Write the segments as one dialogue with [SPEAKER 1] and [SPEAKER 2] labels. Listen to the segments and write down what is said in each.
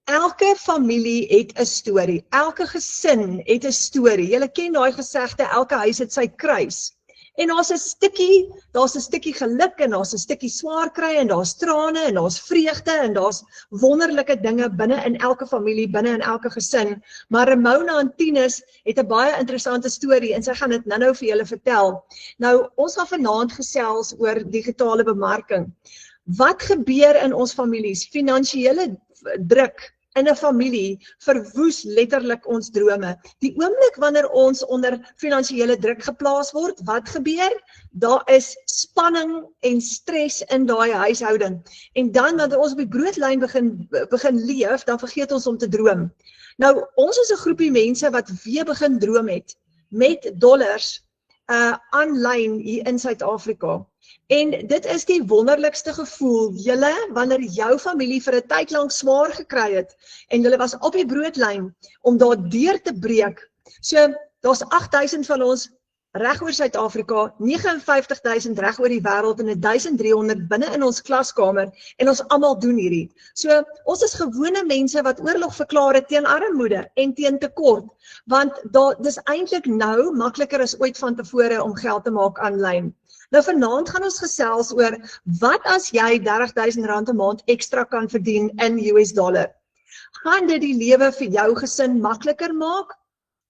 [SPEAKER 1] Elke familie het 'n storie, elke gesin het 'n storie. Julle ken daai gesegde, elke huis het sy kruis. En daar's 'n stukkie geluk en daar's 'n stukkie swaar kry en daar's trane en daar's vreugde en daar's wonderlike dinge binne in elke familie, binne in elke gesin. Maar Ramona en Tinus het 'n baie interessante storie en sy gaan dit nou vir julle vertel. Nou, ons gaan vanaand gesels oor digitale bemarking. Wat gebeur in ons families? Finansiële druk in 'n familie verwoes letterlik ons drome. Die oomblik wanneer ons onder finansiële druk geplaas word, wat gebeur? Daar is spanning en stres in daai huishouding. En dan wanneer ons op die broodlyn begin leef, dan vergeet ons om te droom. Nou, ons is 'n groepie mense wat weer begin droom het met dollars aanlyn hier in Suid-Afrika. En dit is die wonderlikste gevoel, wanneer jou familie vir 'n tyd lank swaar gekry het en julle was op die broodlyn om daar deur te breek. So, daar's 8,000 van ons reg oor Suid-Afrika, 59,000 reg oor die wêreld en 1,300 binne in ons klaskamer en ons almal doen hierdie. So, ons is gewone mense wat oorlog verklaar het teen armoede en teen tekort, want dis eintlik nou makliker as ooit van tevore om geld te maak aanlyn. Nou vanaand gaan ons gesels oor wat as jy R30,000 'n maand ekstra kan verdien in US dollar. Gaan dit die lewe vir jou gesin makliker maak?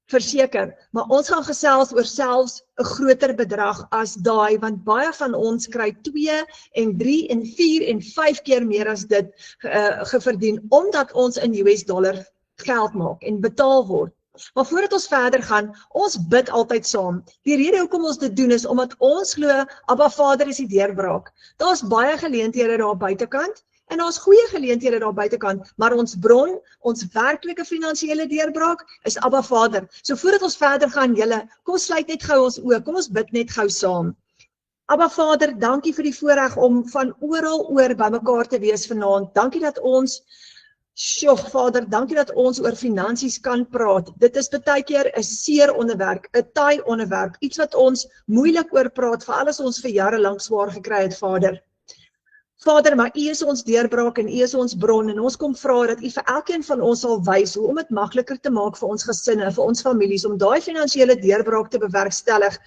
[SPEAKER 1] Verseker, maar ons gaan gesels oor selfs 'n groter bedrag as daai, want baie van ons kry 2 en 3 en 4 en 5 keer meer as dit geverdien, omdat ons in US dollar geld maak en betaal word. Maar voordat ons verder gaan, ons bid altyd saam. Die rede hoekom ons dit doen is omdat ons glo, Abba Vader is die deurbraak. Daar's baie geleenthede daar buitekant en daar's goeie geleenthede daar buitekant, maar ons bron, ons werklike finansiële deurbraak is Abba Vader. So voordat ons verder gaan, kom sluit net gou ons oë, kom ons bid net gou saam. Abba Vader, dankie vir die voorreg om van oral oor by mekaar te wees vanaand. Dankie dat ons Vader, dankie dat ons oor finansies kan praat. Dit is baie keer 'n seer onderwerp, 'n taai onderwerp, iets wat ons moeilik oor praat, veral as ons vir jare lank swaar gekry het, Vader. Vader, maar U is ons deurbraak en U is ons bron en ons kom vra dat U vir elkeen van ons sal wys hoe om dit makliker te maak vir ons gesinne, vir ons families, om daai finansiële deurbraak te bewerkstellig,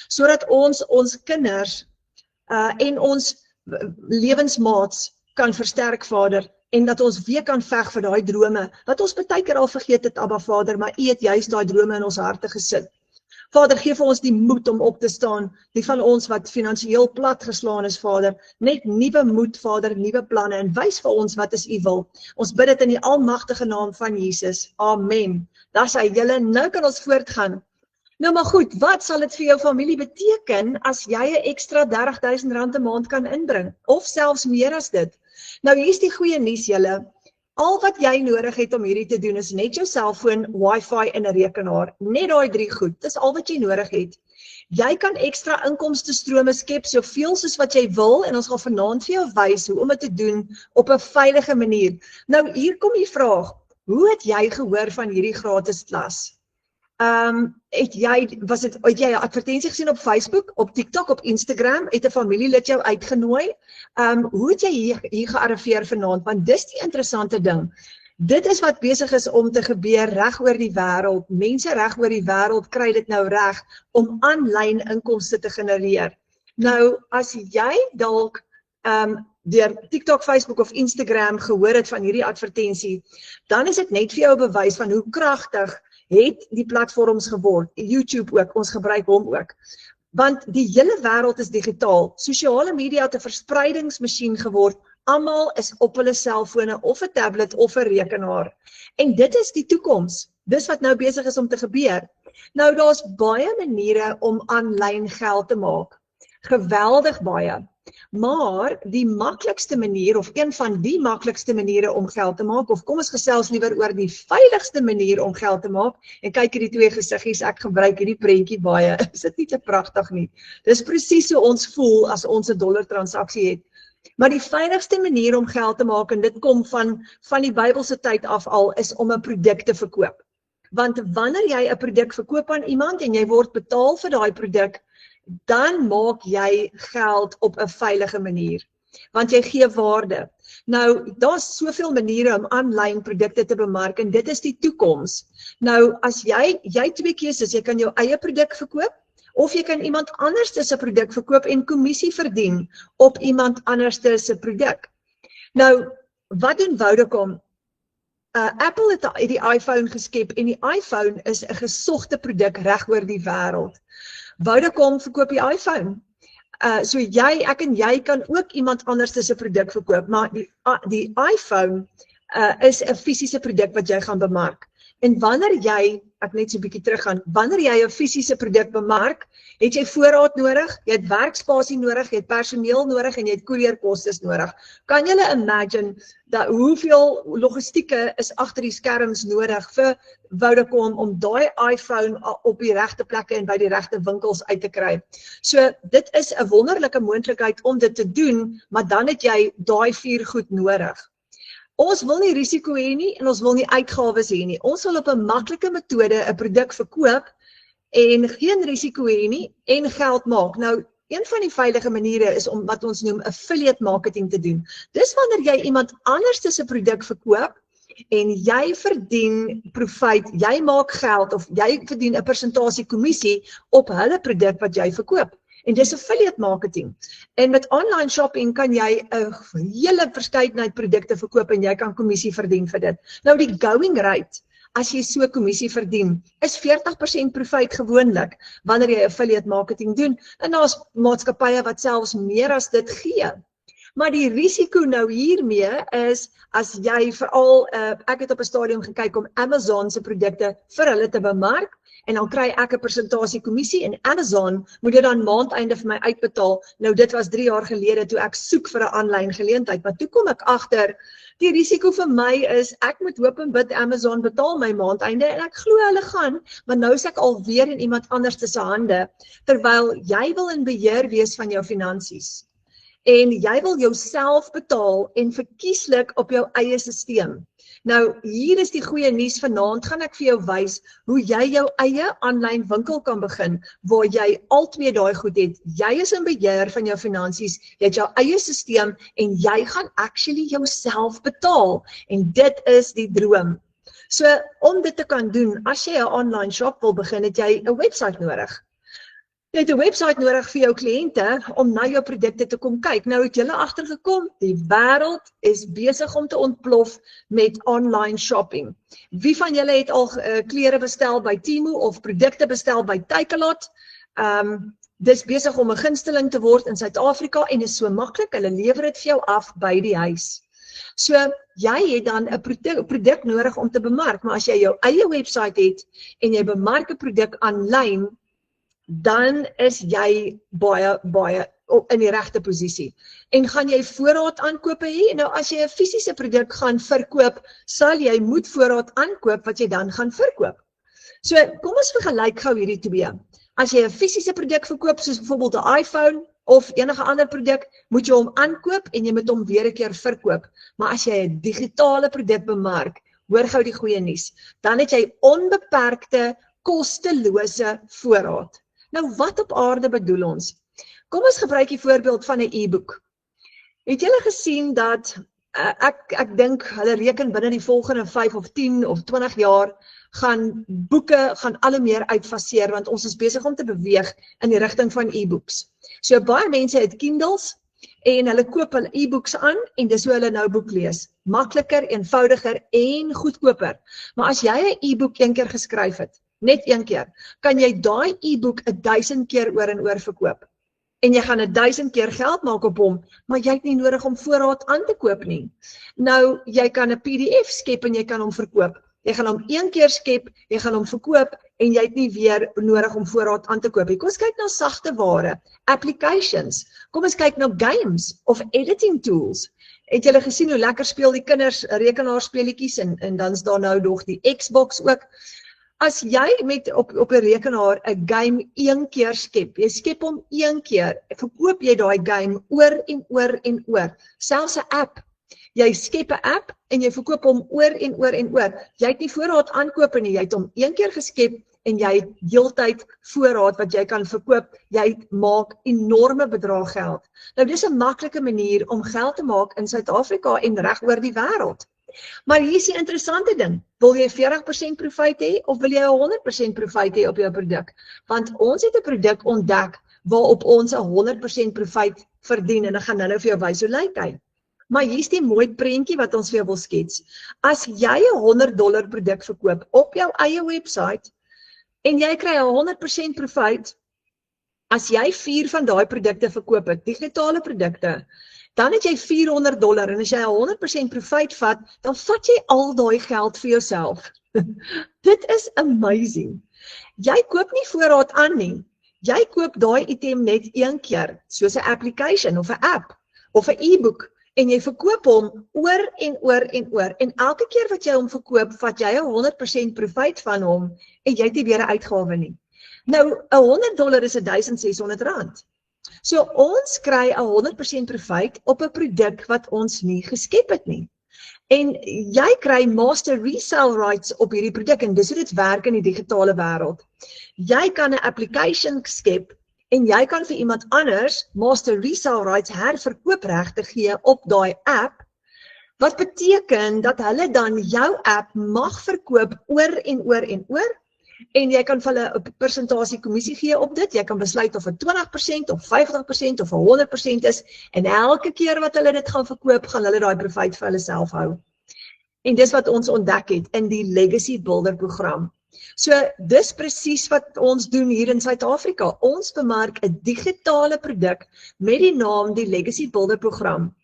[SPEAKER 1] sodat ons kinders en ons lewensmaats kan versterk, Vader. En dat ons weer kan veg vir daai drome, wat ons baie keer al vergeet het, Abba Vader, maar U het juist daai drome in ons harte gesit. Vader, gee vir ons die moed om op te staan, die van ons wat finansiëel plat geslaan is, Vader, net nuwe moed, Vader, nuwe planne, en wys vir ons wat is U wil. Ons bid dit in die almagtige naam van Jesus. Amen. Daar sê julle, nou kan ons voortgaan. Nou maar goed, wat sal dit vir jou familie beteken as jy 'n ekstra R30,000 'n maand kan inbring, of selfs meer as dit? Nou hier's die goeie nuus julle. Al wat jy nodig het om hierdie te doen is net jou selfoon, wifi en 'n rekenaar. Net daai 3 goed. Dis al wat jy nodig het. Jy kan ekstra inkomste strome skep soveel soos wat jy wil en ons gaan vanaand vir jou wys hoe om dit te doen op 'n veilige manier. Nou hier kom die vraag. Hoe het jy gehoor van hierdie gratis klas? Het jy 'n advertensie gesien op Facebook, op TikTok, op Instagram, het 'n familielid jou uitgenooi? Hoe het jy hier gearriveer vanaand? Want dis die interessante ding. Dit is wat besig is om te gebeur reg oor die wêreld. Mense reg oor die wêreld kry dit nou reg om aanlyn inkomste te genereer. Nou, as jy dalk deur TikTok, Facebook of Instagram gehoor het van hierdie advertensie, dan is dit net vir jou 'n bewys van hoe kragtig het die platforms geword, YouTube ook, ons gebruik hom ook. Want die hele wêreld is digitaal, sosiale media het 'n verspreidingsmasjien geword, almal is op hulle selfone of 'n tablet of 'n rekenaar. En dit is die toekoms, dis wat nou besig is om te gebeur. Nou daar's baie maniere om aanlyn geld te maak, geweldig baie. Maar die maklikste manier, of een van die maklikste maniere om geld te maak, of kom ons gesels liewer oor die veiligste manier om geld te maak, en kyk hierdie 2 gesiggies, ek gebruik hierdie prentjie baie, is dit nie te pragtig nie? Dis presies hoe ons voel as ons 'n dollar transaksie het. Maar die veiligste manier om geld te maak, en dit kom van die Bybelse tyd af al, is om 'n produk te verkoop. Want wanneer jy 'n produk verkoop aan iemand, en jy word betaal vir daai produk, dan maak jy geld op 'n veilige manier. want jy gee waarde. Nou, daar's soveel maniere om aanlyn produkte te bemark en dit is die toekoms. Nou, as jy twee keuses, jy kan jou eie produk verkoop of jy kan iemand anders se produk verkoop en kommissie verdien op iemand anders se produk. Nou, wat doen Vodacom? Apple het die iPhone geskep en die iPhone is 'n gesogte produk reg oor die wêreld. Vodacom verkoop die iPhone. So ek en jy kan ook iemand anders se produk verkoop, maar die iPhone is 'n fisiese produk wat jy gaan bemark. En wanneer jy, ek net so 'n bietjie teruggaan, wanneer jy 'n fisiese produk bemark, het jy voorraad nodig, jy het werkspasie nodig, jy het personeel nodig en jy het koerierkostes nodig. Kan julle imagine dat hoeveel logistieke is agter die skerms nodig vir Vodacom om daai iPhone op die regte plekke en by die regte winkels uit te kry. So dit is 'n wonderlike moontlikheid om dit te doen, maar dan het jy daai 4 goed nodig. Ons wil nie risiko hê nie en ons wil nie uitgawes hê nie. Ons wil op 'n maklike metode 'n produk verkoop en geen risiko hê nie en geld maak. Nou, een van die veilige maniere is om wat ons noem affiliate marketing te doen. Dis wanneer jy iemand anders se produk verkoop en jy verdien profijt, jy maak geld of jy verdien 'n persentasie kommissie op hulle produk wat jy verkoop. En dis affiliate marketing. En met online shopping kan jy 'n hele verskeidenheid produkte verkoop en jy kan kommissie verdien vir dit. Nou die going rate, as jy so kommissie verdien, is 40% profijt gewoonlik wanneer jy affiliate marketing doen. En daar's maatskappye wat selfs meer as dit gee. Maar die risiko nou hiermee is, as jy veral, ek het op 'n stadium gekyk om Amazon se produkte vir hulle te bemark, en dan kry ek 'n persentasie kommissie en Amazon moet dit dan maandeinde vir my uitbetaal. Nou dit was 3 jaar gelede toe ek soek vir 'n aanlyn geleentheid, maar toe kom ek agter, die risiko vir my is, ek moet hoop en bid Amazon betaal my maandeinde en ek glo hulle gaan, maar nou is ek alweer in iemand anders se hande, terwyl jy wil in beheer wees van jou finansies. En jy wil jouself betaal en verkieslik op jou eie stelsel. Nou, hier is die goeie nuus. Vanaand gaan ek vir jou wys hoe jy jou eie aanlyn winkel kan begin, waar jy al twee daai goed het. Jy is in beheer van jou finansies, jy het jou eie stelsel en jy gaan actually jouself betaal. En dit is die droom. So, om dit te kan doen, as jy 'n online shop wil begin, het jy 'n website nodig. Jy het 'n website nodig vir jou kliënte om na jou produkte te kom kyk. Nou het julle agtergekom, die wêreld is besig om te ontplof met online shopping. Wie van julle het al klere bestel by Temu of produkte bestel by Takealot? Dis besig om 'n gunsteling te word in Suid-Afrika en is so maklik, hulle lewer dit vir jou af by die huis. So, jy het dan 'n produk nodig om te bemark, maar as jy jou eie website het en jy bemark 'n produk aanlyn, dan is jy baie in die regte posisie. En gaan jy voorraad aankope hê? Nou as jy 'n fisiese produk gaan verkoop, sal jy moet voorraad aankoop wat jy dan gaan verkoop. So kom ons vergelyk gou hierdie twee. As jy 'n fisiese produk verkoop, soos byvoorbeeld 'n iPhone of enige ander produk, moet jy hom aankoop en jy moet hom weer 'n keer verkoop. Maar as jy 'n digitale produk bemark, hoor gou die goeie nuus, dan het jy onbeperkte, kostelose voorraad. Nou, wat op aarde bedoel ons? Kom ons gebruik die voorbeeld van 'n e-boek. Het julle gesien dat, ek dink, hulle reken binne die volgende 5 of 10 of 20 jaar, gaan boeke al meer uitfaseer, want ons is besig om te beweeg in die rigting van e-books. So baie mense het Kindles, en hulle koop hulle e-books aan, en dis hoe hulle nou boek lees. Makliker, eenvoudiger en goedkoper. Maar as jy 'n e-book een keer geskryf het, net een keer, kan jy daai e-book 1000 keer oor en oor verkoop. En jy gaan 1000 keer geld maak op hom, maar jy het nie nodig om voorraad aan te koop nie. Nou, jy kan 'n PDF skep en jy kan hom verkoop. Jy gaan hom een keer skep, jy gaan hom verkoop en jy het nie weer nodig om voorraad aan te koop. Kom ons kyk na sagte ware, applications. Kom ons kyk na games of editing tools. Het julle gesien hoe lekker speel die kinders rekenaarspeletjies en dan is daar nou nog die Xbox ook. As jy op 'n rekenaar 'n game een keer skep, jy skep hom een keer, verkoop jy daai game oor en oor en oor. Selfs 'n app. Jy skep 'n app en jy verkoop hom oor en oor en oor. Jy het nie voorraad aankope nie, jy het hom een keer geskep en jy het heeltyd voorraad wat jy kan verkoop, jy maak enorme bedrag geld. Nou dis 'n maklike manier om geld te maak in Suid-Afrika en reg oor die wêreld. Maar hier is die interessante ding, wil jy 40% profijt hê of wil jy 100% profijt hê op jou produk? Want ons het 'n produk ontdek waarop ons 100% profijt verdien en ek gaan nou vir jou wys hoe lyk hy. Maar hier is die mooi prentjie wat ons vir jou wil skets. As jy 'n $100 produk verkoop op jou eie website en jy kry 100% profijt, as jy 4 van daai produkte verkoop het, digitale produkte, dan het jy $400 en as jy 100% profijt vat, dan vat jy al daai geld vir jouself. Dit is amazing. Jy koop nie voorraad aan nie. Jy koop daai item net een keer, soos 'n application of 'n app of 'n e-book en jy verkoop hom oor en oor en oor. En elke keer wat jy hom verkoop, vat jy 100% profijt van hom en jy het nie weer 'n uitgawe nie. Nou, $100 is R1,600. So ons kry 100% profijt op 'n produk wat ons nie geskep het nie. En jy kry master resale rights op hierdie produk en dis hoe dit werk in die digitale wêreld. Jy kan 'n application skep en jy kan vir iemand anders master resale rights herverkoopregte gee op daai app, wat beteken dat hulle dan jou app mag verkoop oor en oor en oor, en jy kan vir hulle 'n persentasie kommissie gee op dit. Jy kan besluit of dit 20% of 50% of 100% is, en elke keer wat hulle dit gaan verkoop, gaan hulle daai profijt vir hulle self hou. En dis wat ons ontdek het in die Legacy Builder program. So dis presies wat ons doen hier in Suid-Afrika. Ons bemark 'n digitale produk met die naam die Legacy Builder program.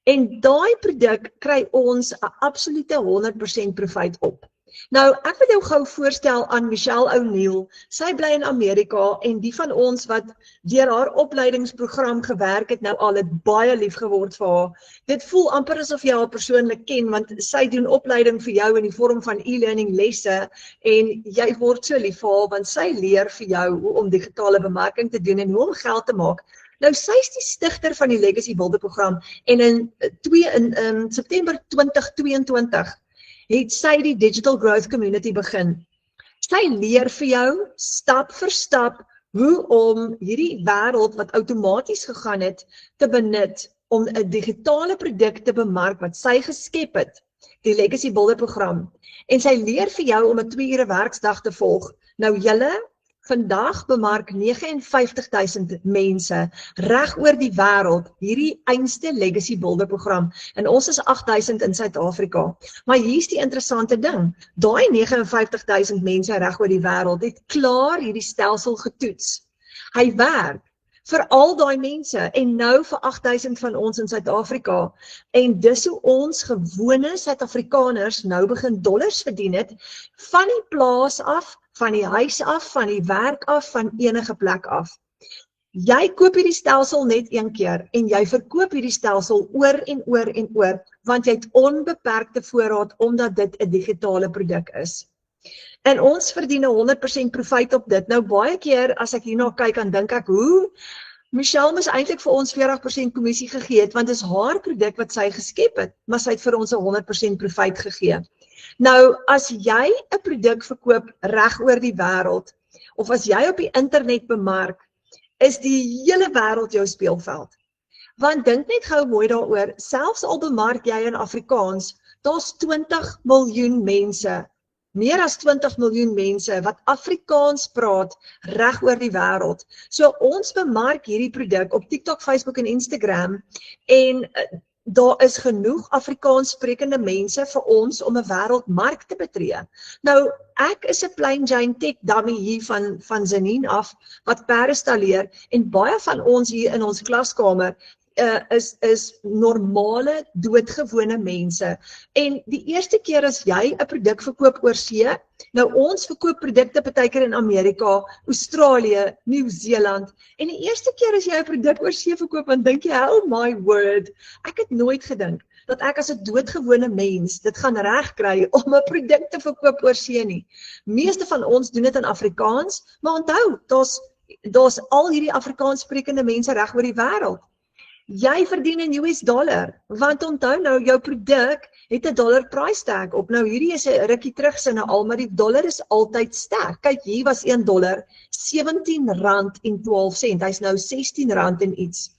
[SPEAKER 1] En daai produk kry ons 'n absolute 100% profijt op. Nou, ek wil jou gou voorstel aan Michelle O'Neil. Sy bly in Amerika en die van ons wat deur haar opleidingsprogram gewerk het, nou al het baie lief geword vir haar. Dit voel amper asof jy haar persoonlik ken, want sy doen opleiding vir jou in die vorm van e-learning lesse en jy word so lief vir haar, want sy leer vir jou hoe om digitale bemarking te doen en hoe om geld te maak. Nou, sy is die stigter van die Legacy Builder program en in September 2022 het sy die Digital Growth Community begin. Sy leer vir jou, stap vir stap, hoe om hierdie wêreld wat outomaties gegaan het, te benut om 'n digitale produk te bemark wat sy geskep het, die Legacy Builder program. En sy leer vir jou om 'n 2 ure werksdag te volg. Nou julle, vandag bemark 59.000 mense reg oor die wêreld hierdie einste Legacy Builder program. En ons is 8.000 in Suid-Afrika. Maar hier's die interessante ding. Daai 59.000 mense reg oor die wêreld het klaar hierdie stelsel getoets. Hy werk vir al daai mense en nou vir 8.000 van ons in Suid-Afrika. En dis hoe ons gewone Suid-Afrikaners nou begin dollars verdien het van die plaas af, van die huis af, van die werk af, van enige plek af. Jy koop hierdie stelsel net een keer en jy verkoop hierdie stelsel oor en oor en oor, want jy het onbeperkte voorraad omdat dit 'n digitale produk is. En ons verdien 100% profijt op dit. Nou baie keer as ek hierna kyk, dan dink ek, hoe? Michelle moes eintlik vir ons 40% kommissie gegee het, want dit is haar produk wat sy geskep het, maar sy het vir ons 'n 100% profijt gegee. Nou, as jy 'n produk verkoop reg oor die wêreld, of as jy op die internet bemark, is die hele wêreld jou speelveld. Want dink net gou mooi daaroor, selfs al bemark jy in Afrikaans, daar's 20 miljoen mense, meer as 20 miljoen mense wat Afrikaans praat reg oor die wêreld. So ons bemark hierdie produk op TikTok, Facebook en Instagram en daar is genoeg Afrikaans sprekende mense vir ons om 'n wêreldmark te betree. Nou, ek is 'n plain Jane tech dummy hier van Zanine af, wat perstalleer, en baie van ons hier in ons klaskamer is normale, doodgewone mense. En die eerste keer as jy 'n produk verkoop oor see, nou ons verkoop produkte partykeer in Amerika, Australië, Nieu-Seeland, en die eerste keer as jy 'n produk oor see verkoop, dan dink jy, oh my word, ek het nooit gedink dat ek as 'n doodgewone mens dit gaan regkry om 'n produk te verkoop oor see nie. Meeste van ons doen dit in Afrikaans, maar onthou, daar's al hierdie Afrikaans sprekende mense reg oor die wêreld. Jy verdien in US dollar, want onthou nou, jou produk het 'n dollar price tag op. Nou hierdie is 'n rukkie terug sinne al, maar die dollar is altyd sterk. Kyk, hier was 1 dollar R17.12. Hy's nou R16 en iets.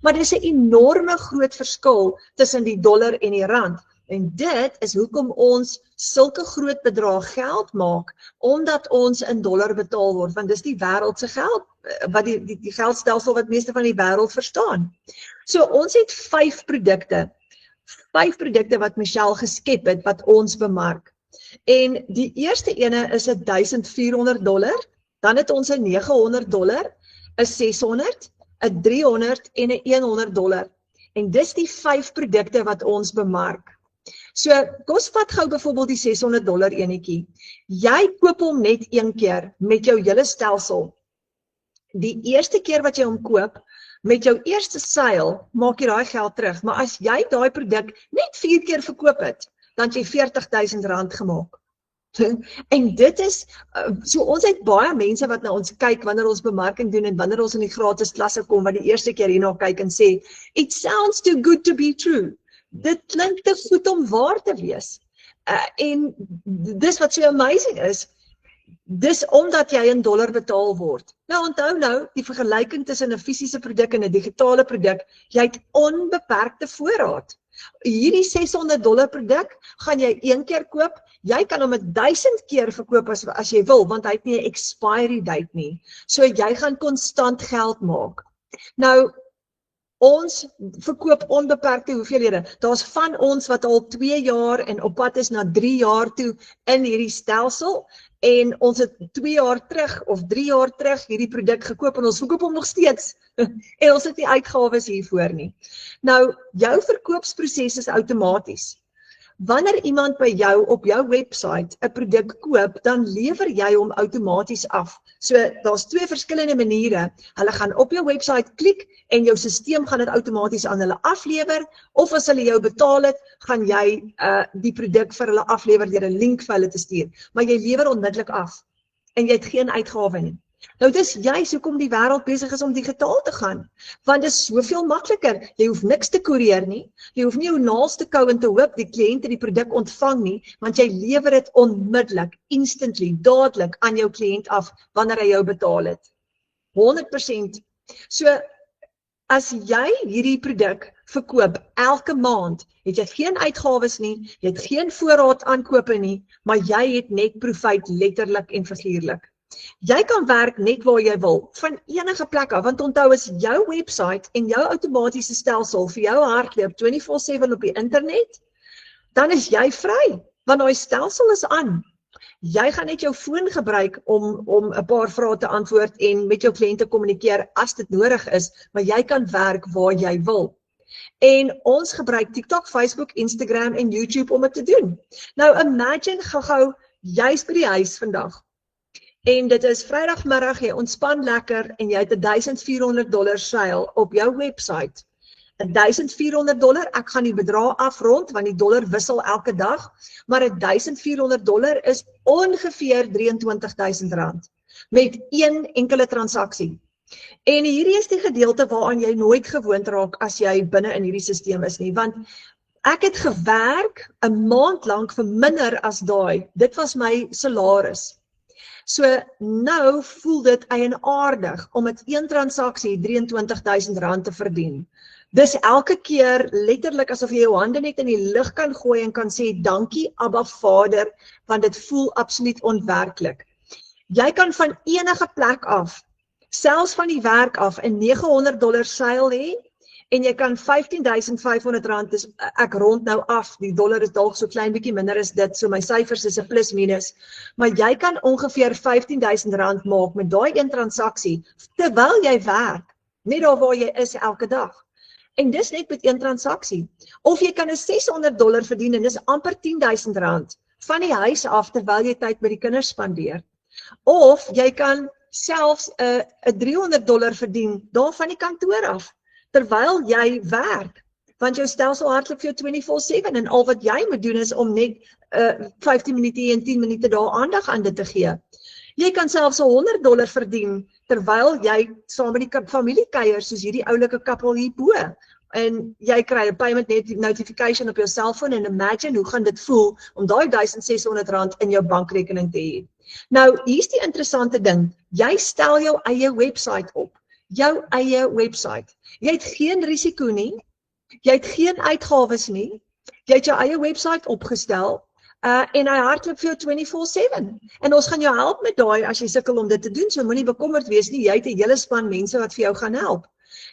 [SPEAKER 1] Maar dis 'n enorme groot verskil tussen die dollar en die rand. En dit is hoekom ons sulke groot bedrag geld maak, omdat ons in dollar betaal word, want dis die wêreld se geld, wat die geldstelsel wat meeste van die wêreld verstaan. So ons het 5 produkte wat Michelle geskep het, wat ons bemark. En die eerste ene is $1,400, dan het ons $900, 600, 300 en $100. En dis die 5 produkte wat ons bemark. So, kom ons vat gou byvoorbeeld die $600 enetjie. Jy koop hom net een keer met jou hele stelsel. Die eerste keer wat jy hom koop, met jou eerste seil, maak jy daai geld terug. Maar as jy daai produk net 4 keer verkoop het, dan het jy R40.000 gemaak. En dit is, so ons het baie mense wat na ons kyk wanneer ons bemarking doen en wanneer ons in die gratis klasse kom, wat die eerste keer hierna kyk en sê, it sounds too good to be true. Dit klink te goed om waar te wees. En dis wat so amazing is, dis omdat jy in dollar betaal word. Nou onthou nou, die vergelyking tussen 'n fisiese produk en 'n digitale produk, jy het onbeperkte voorraad. Hierdie $600 produk gaan jy een keer koop, jy kan hom 1000 keer verkoop as jy wil, want hy het nie 'n expiry date nie. So jy gaan konstant geld maak. Nou, ons verkoop onbeperkte hoeveelhede. Daar's van ons wat al 2 jaar en op pad is na 3 jaar toe in hierdie stelsel, en ons het 2 jaar terug of 3 jaar terug hierdie produk gekoop en ons verkoop hom nog steeds. En ons het nie uitgawes hiervoor nie. Nou, jou verkoopsproses is outomaties. Wanneer iemand by jou op jou website 'n produk koop, dan lewer jy hom outomaties af. So, daar's 2 verskillende maniere. Hulle gaan op jou website klik en jou stelsel gaan dit outomaties aan hulle aflewer, of as hulle jou betaal het, gaan jy die produk vir hulle aflewer deur 'n link vir hulle te stuur. Maar jy lewer onmiddellik af en jy het geen uitgawe nie. Nou dis juist hoekom die wêreld besig is om digitaal te gaan, want dit is soveel makliker. Jy hoef niks te koerier nie, jy hoef nie jou naels te kou en te hoop die kliënte die produk ontvang nie, want jy lewer dit onmiddellik, instantly, dadelik aan jou kliënt af wanneer hy jou betaal het. 100%. So, as jy hierdie produk verkoop elke maand, het jy geen uitgawes nie, jy het geen voorraad aankope nie, maar jy het net profijt letterlik en figuurlik. Jy kan werk net waar jy wil, van enige plek af, want onthou as jou website en jou outomatiese stelsel vir jou hardloop 24/7 op die internet, dan is jy vry, want daai stelsel is aan. Jy gaan net jou foon gebruik om 'n paar vrae te antwoord en met jou kliënte kommunikeer as dit nodig is, maar jy kan werk waar jy wil. En ons gebruik TikTok, Facebook, Instagram en YouTube om dit te doen. Nou imagine gou jy's by die huis vandag. En dit is Vrydagmiddag, jy ontspan lekker en jy het $1,400 seil op jou website. $1,400, ek gaan die bedrag afrond, want die dollar wissel elke dag, maar $1,400 is ongeveer R23.000, met een enkele transaksie. En hierdie is die gedeelte waaraan jy nooit gewoond raak as jy binne in hierdie stelsel is nie, want ek het gewerk 'n maand lank vir minder as daai, dit was my salaris. So nou voel dit eienaardig om met een transaksie R23.000 te verdien. Dis elke keer letterlik asof jy jou hande net in die lug kan gooi en kan sê dankie Abba Vader, want dit voel absoluut onwerklik. Jy kan van enige plek af, selfs van die werk af, 'n $900 seil hê, en jy kan R15.500, dus ek rond nou af, die dollar is dalk so klein bietjie minder is dit, so my syfers is 'n plus minus, maar jy kan ongeveer R15.000 maak met daai een transaksie, terwyl jy werk, net daar waar jy is elke dag. En dis net met een transaksie. Of jy kan 'n $600 verdien en dis amper R10.000 van die huis af terwyl jy tyd by die kinders spandeer. Of jy kan selfs 'n $300 verdien daar van die kantoor af terwyl jy werk, want jou stelsel hardloop vir jou 24/7 en al wat jy moet doen is om net 15 minute en 10 minute daar aandag aan dit te gee. Jy kan selfs $100 verdien terwyl jy saam met die familie kuier soos hierdie oulike kappel hierbo. en jy kry 'n payment notification op jou selfoon en imagine hoe gaan dit voel om daai R1600 in jou bankrekening te hê. Nou, hier's die interessante ding. Jy stel jou eie website op. Jou eie website. Jy het geen risiko nie. Jy het geen uitgawes nie. Jy het jou eie website opgestel. En hy hardloop vir jou 24/7. En ons gaan jou help met daai as jy sukkel om dit te doen. So moenie bekommerd wees nie. Jy het 'n hele span mense wat vir jou gaan help.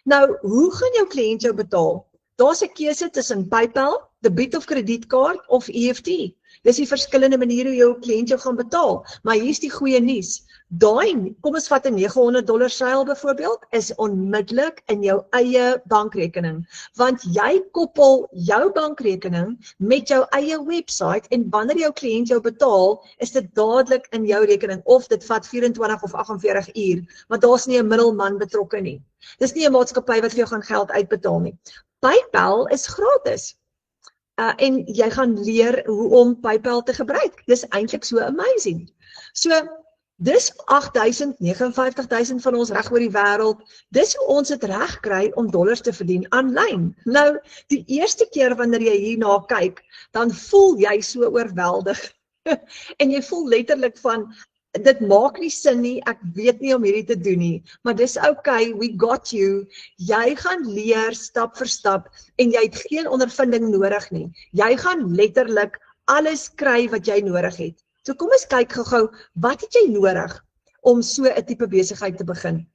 [SPEAKER 1] Nou, hoe gaan jou kliënt jou betaal? Daar's 'n keuse tussen PayPal, debiet of kredietkaart of EFT. Dis die verskillende maniere hoe jou kliënt jou gaan betaal. Maar hier's die goeie nuus. Daai, kom ons vat 'n $900 seil byvoorbeeld, is onmiddellik in jou eie bankrekening. Want jy koppel jou bankrekening met jou eie website en wanneer jou kliënt jou betaal, is dit dadelik in jou rekening of dit vat 24 of 48 uur, want daar's nie 'n middelman betrokke nie. Dis nie 'n maatskappy wat vir jou gaan geld uitbetaal nie. PayPal is gratis. En jy gaan leer hoe om PayPal te gebruik. Dis eintlik so amazing. So, dis 8,000, 59,000 van ons reg oor die wêreld. Dis hoe ons dit reg kry om dollars te verdien aanlyn. Nou, die eerste keer wanneer jy hierna kyk, dan voel jy so oorweldig. En jy voel letterlik van, dit maak nie sin nie, ek weet nie om hierdie te doen nie, maar dis okay, we got you. Jy gaan leer stap vir stap en jy het geen ondervinding nodig nie. Jy gaan letterlik alles kry wat jy nodig het. So kom ons kyk gou-gou, wat het jy nodig om so 'n tipe besigheid te begin?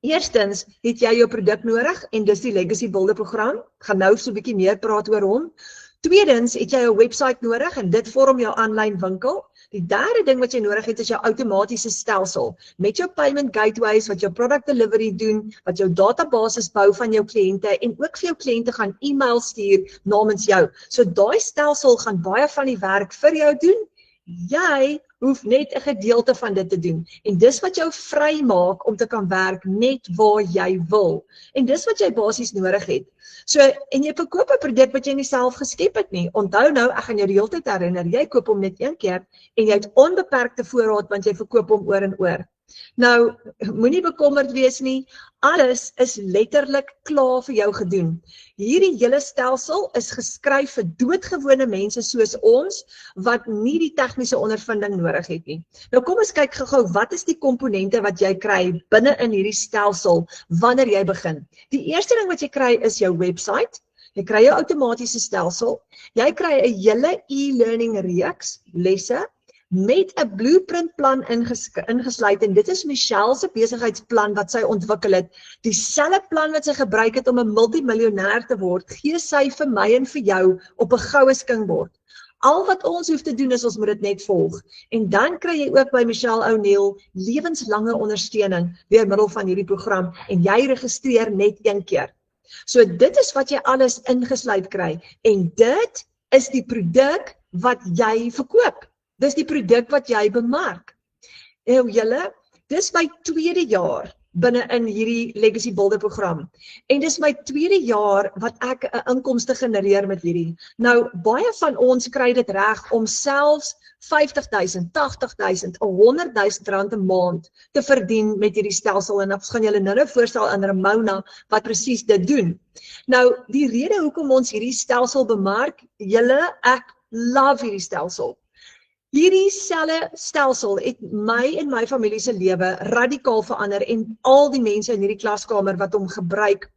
[SPEAKER 1] Eerstens het jy jou produk nodig en dis die Legacy Builder program. Ek gaan nou so 'n bietjie meer praat oor hom. Tweedens het jy 'n website nodig en dit vorm jou aanlyn winkel. Die derde ding wat jy nodig het is jou outomatiese stelsel met jou payment gateways wat jou product delivery doen, wat jou databasis bou van jou kliënte en ook vir jou kliënte gaan e-mail stuur namens jou. So daai stelsel gaan baie van die werk vir jou doen. Jy hoef net 'n gedeelte van dit te doen. En dis wat jou vry maak om te kan werk net waar jy wil. En dis wat jy basies nodig het. So, en jy verkoop 'n produk wat jy nie self geskep het nie. Onthou nou, ek gaan jou die hele tyd herinner, jy koop hom net een keer en jy het onbeperkte voorraad want jy verkoop hom oor en oor. Nou, moenie bekommerd wees nie, alles is letterlik klaar vir jou gedoen. Hierdie hele stelsel is geskryf vir doodgewone mense soos ons, wat nie die tegniese ondervinding nodig het nie. Nou kom ons kyk gou-gou, wat is die komponente wat jy kry binne in hierdie stelsel, wanneer jy begin? Die eerste ding wat jy kry is jou website, jy kry jou outomatiese stelsel, jy kry 'n hele e-learning reeks, lesse, met 'n blueprint plan ingesluit en dit is Michelle se besigheidsplan wat sy ontwikkel het. Dieselfde plan wat sy gebruik het om 'n multimiljonêr te word, gee sy vir my en vir jou op 'n goue skingbord. Al wat ons hoef te doen is ons moet dit net volg. En dan kry jy ook by Michelle O'Neil lewenslange ondersteuning deur middel van hierdie program en jy registreer net een keer. So dit is wat jy alles ingesluit kry en dit is die produk wat jy verkoop. Dis die produk wat jy bemark. Nou julle, dis my tweede jaar binne in hierdie Legacy Builder program. En dis my tweede jaar wat ek 'n inkomste genereer met hierdie. Nou, baie van ons kry dit reg om selfs 50,000, 80,000, 100,000 rand 'n maand te verdien met hierdie stelsel. En ons gaan julle nou voorstel aan Ramona wat presies dit doen. Nou, die rede hoekom ons hierdie stelsel bemark, julle, ek love hierdie stelsel. Hierdie stelsel het my en my familie se lewe radikaal verander en al die mense in hierdie klaskamer wat hom gebruik,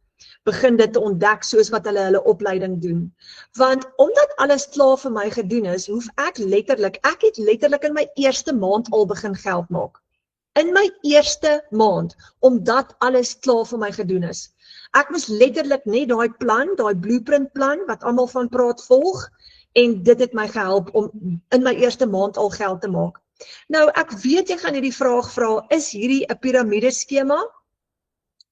[SPEAKER 1] begin dit te ontdek soos wat hulle opleiding doen. Want omdat alles klaar vir my gedoen is, hoef ek het letterlik in my eerste maand al begin geld maak. In my eerste maand, omdat alles klaar vir my gedoen is. Ek moes letterlik net daai plan, daai blueprint plan, wat almal van praat volg, en dit het my gehelp om in my eerste maand al geld te maak. Nou, ek weet jy gaan hierdie vraag vra, is hierdie 'n piramideskema?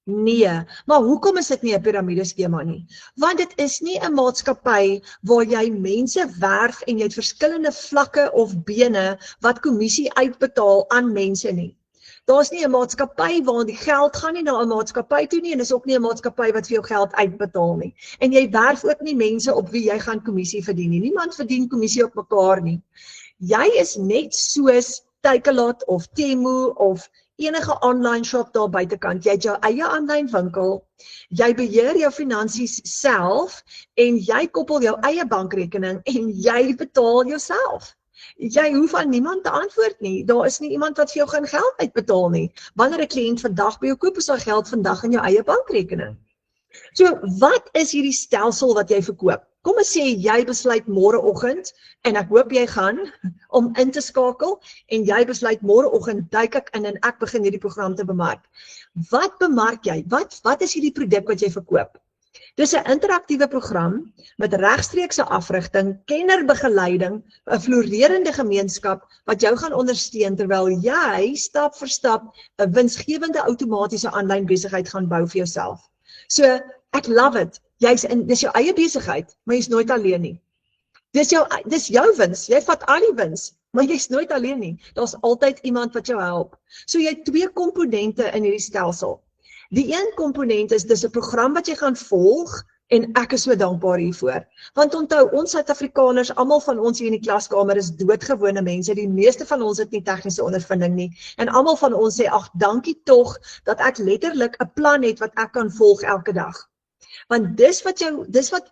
[SPEAKER 1] Nee, maar hoekom is dit nie 'n piramideskema nie? Want dit is nie 'n maatskappy waar jy mense werf en jy het verskillende vlakke of bene wat kommissie uitbetaal aan mense nie. Daar's nie 'n maatskappy waar die geld gaan nie na 'n maatskappy toe nie en is ook nie 'n maatskappy wat vir jou geld uitbetaal nie. En jy werf ook nie mense op wie jy gaan kommissie verdien nie. Niemand verdien kommissie op mekaar nie. Jy is net soos Takealot of Temu of enige online shop daar buitekant. Jy het jou eie aanlyn winkel, jy beheer jou finansies self en jy koppel jou eie bankrekening en jy betaal jouself. Jy hoef aan niemand te antwoord nie. Daar is nie iemand wat vir jou gaan geld uitbetaal nie. Wanneer 'n kliënt vandag by jou koop, is daai geld vandag in jou eie bankrekening. So, wat is hierdie stelsel wat jy verkoop? Kom ons sê jy besluit môreoggend en ek hoop jy gaan om in te skakel en jy besluit môreoggend duik ek in en ek begin hierdie program te bemark. Wat bemark jy? Wat is hierdie produk wat jy verkoop? Dis 'n interaktiewe program met regstreekse afrigting, kennerbegeleiding, 'n floreerende gemeenskap wat jou gaan ondersteun terwyl jy stap vir stap 'n winsgewende outomatiese aanlyn besigheid gaan bou vir jouself. So, ek love it. Dis jou eie besigheid, maar jy's nooit alleen nie. Dis jou wins. Jy vat al die wins, maar jy's nooit alleen nie. Daar's altyd iemand wat jou help. So jy het 2 komponente in hierdie stelsel. Die een komponent is dis 'n program wat jy gaan volg en ek is so dankbaar hiervoor. Want onthou, ons Suid-Afrikaners, almal van ons hier in die klaskamer is doodgewone mense. Die meeste van ons het nie tegniese ondervinding nie. En almal van ons sê, ag, dankie tog dat ek letterlik 'n plan het wat ek kan volg elke dag. Want dis wat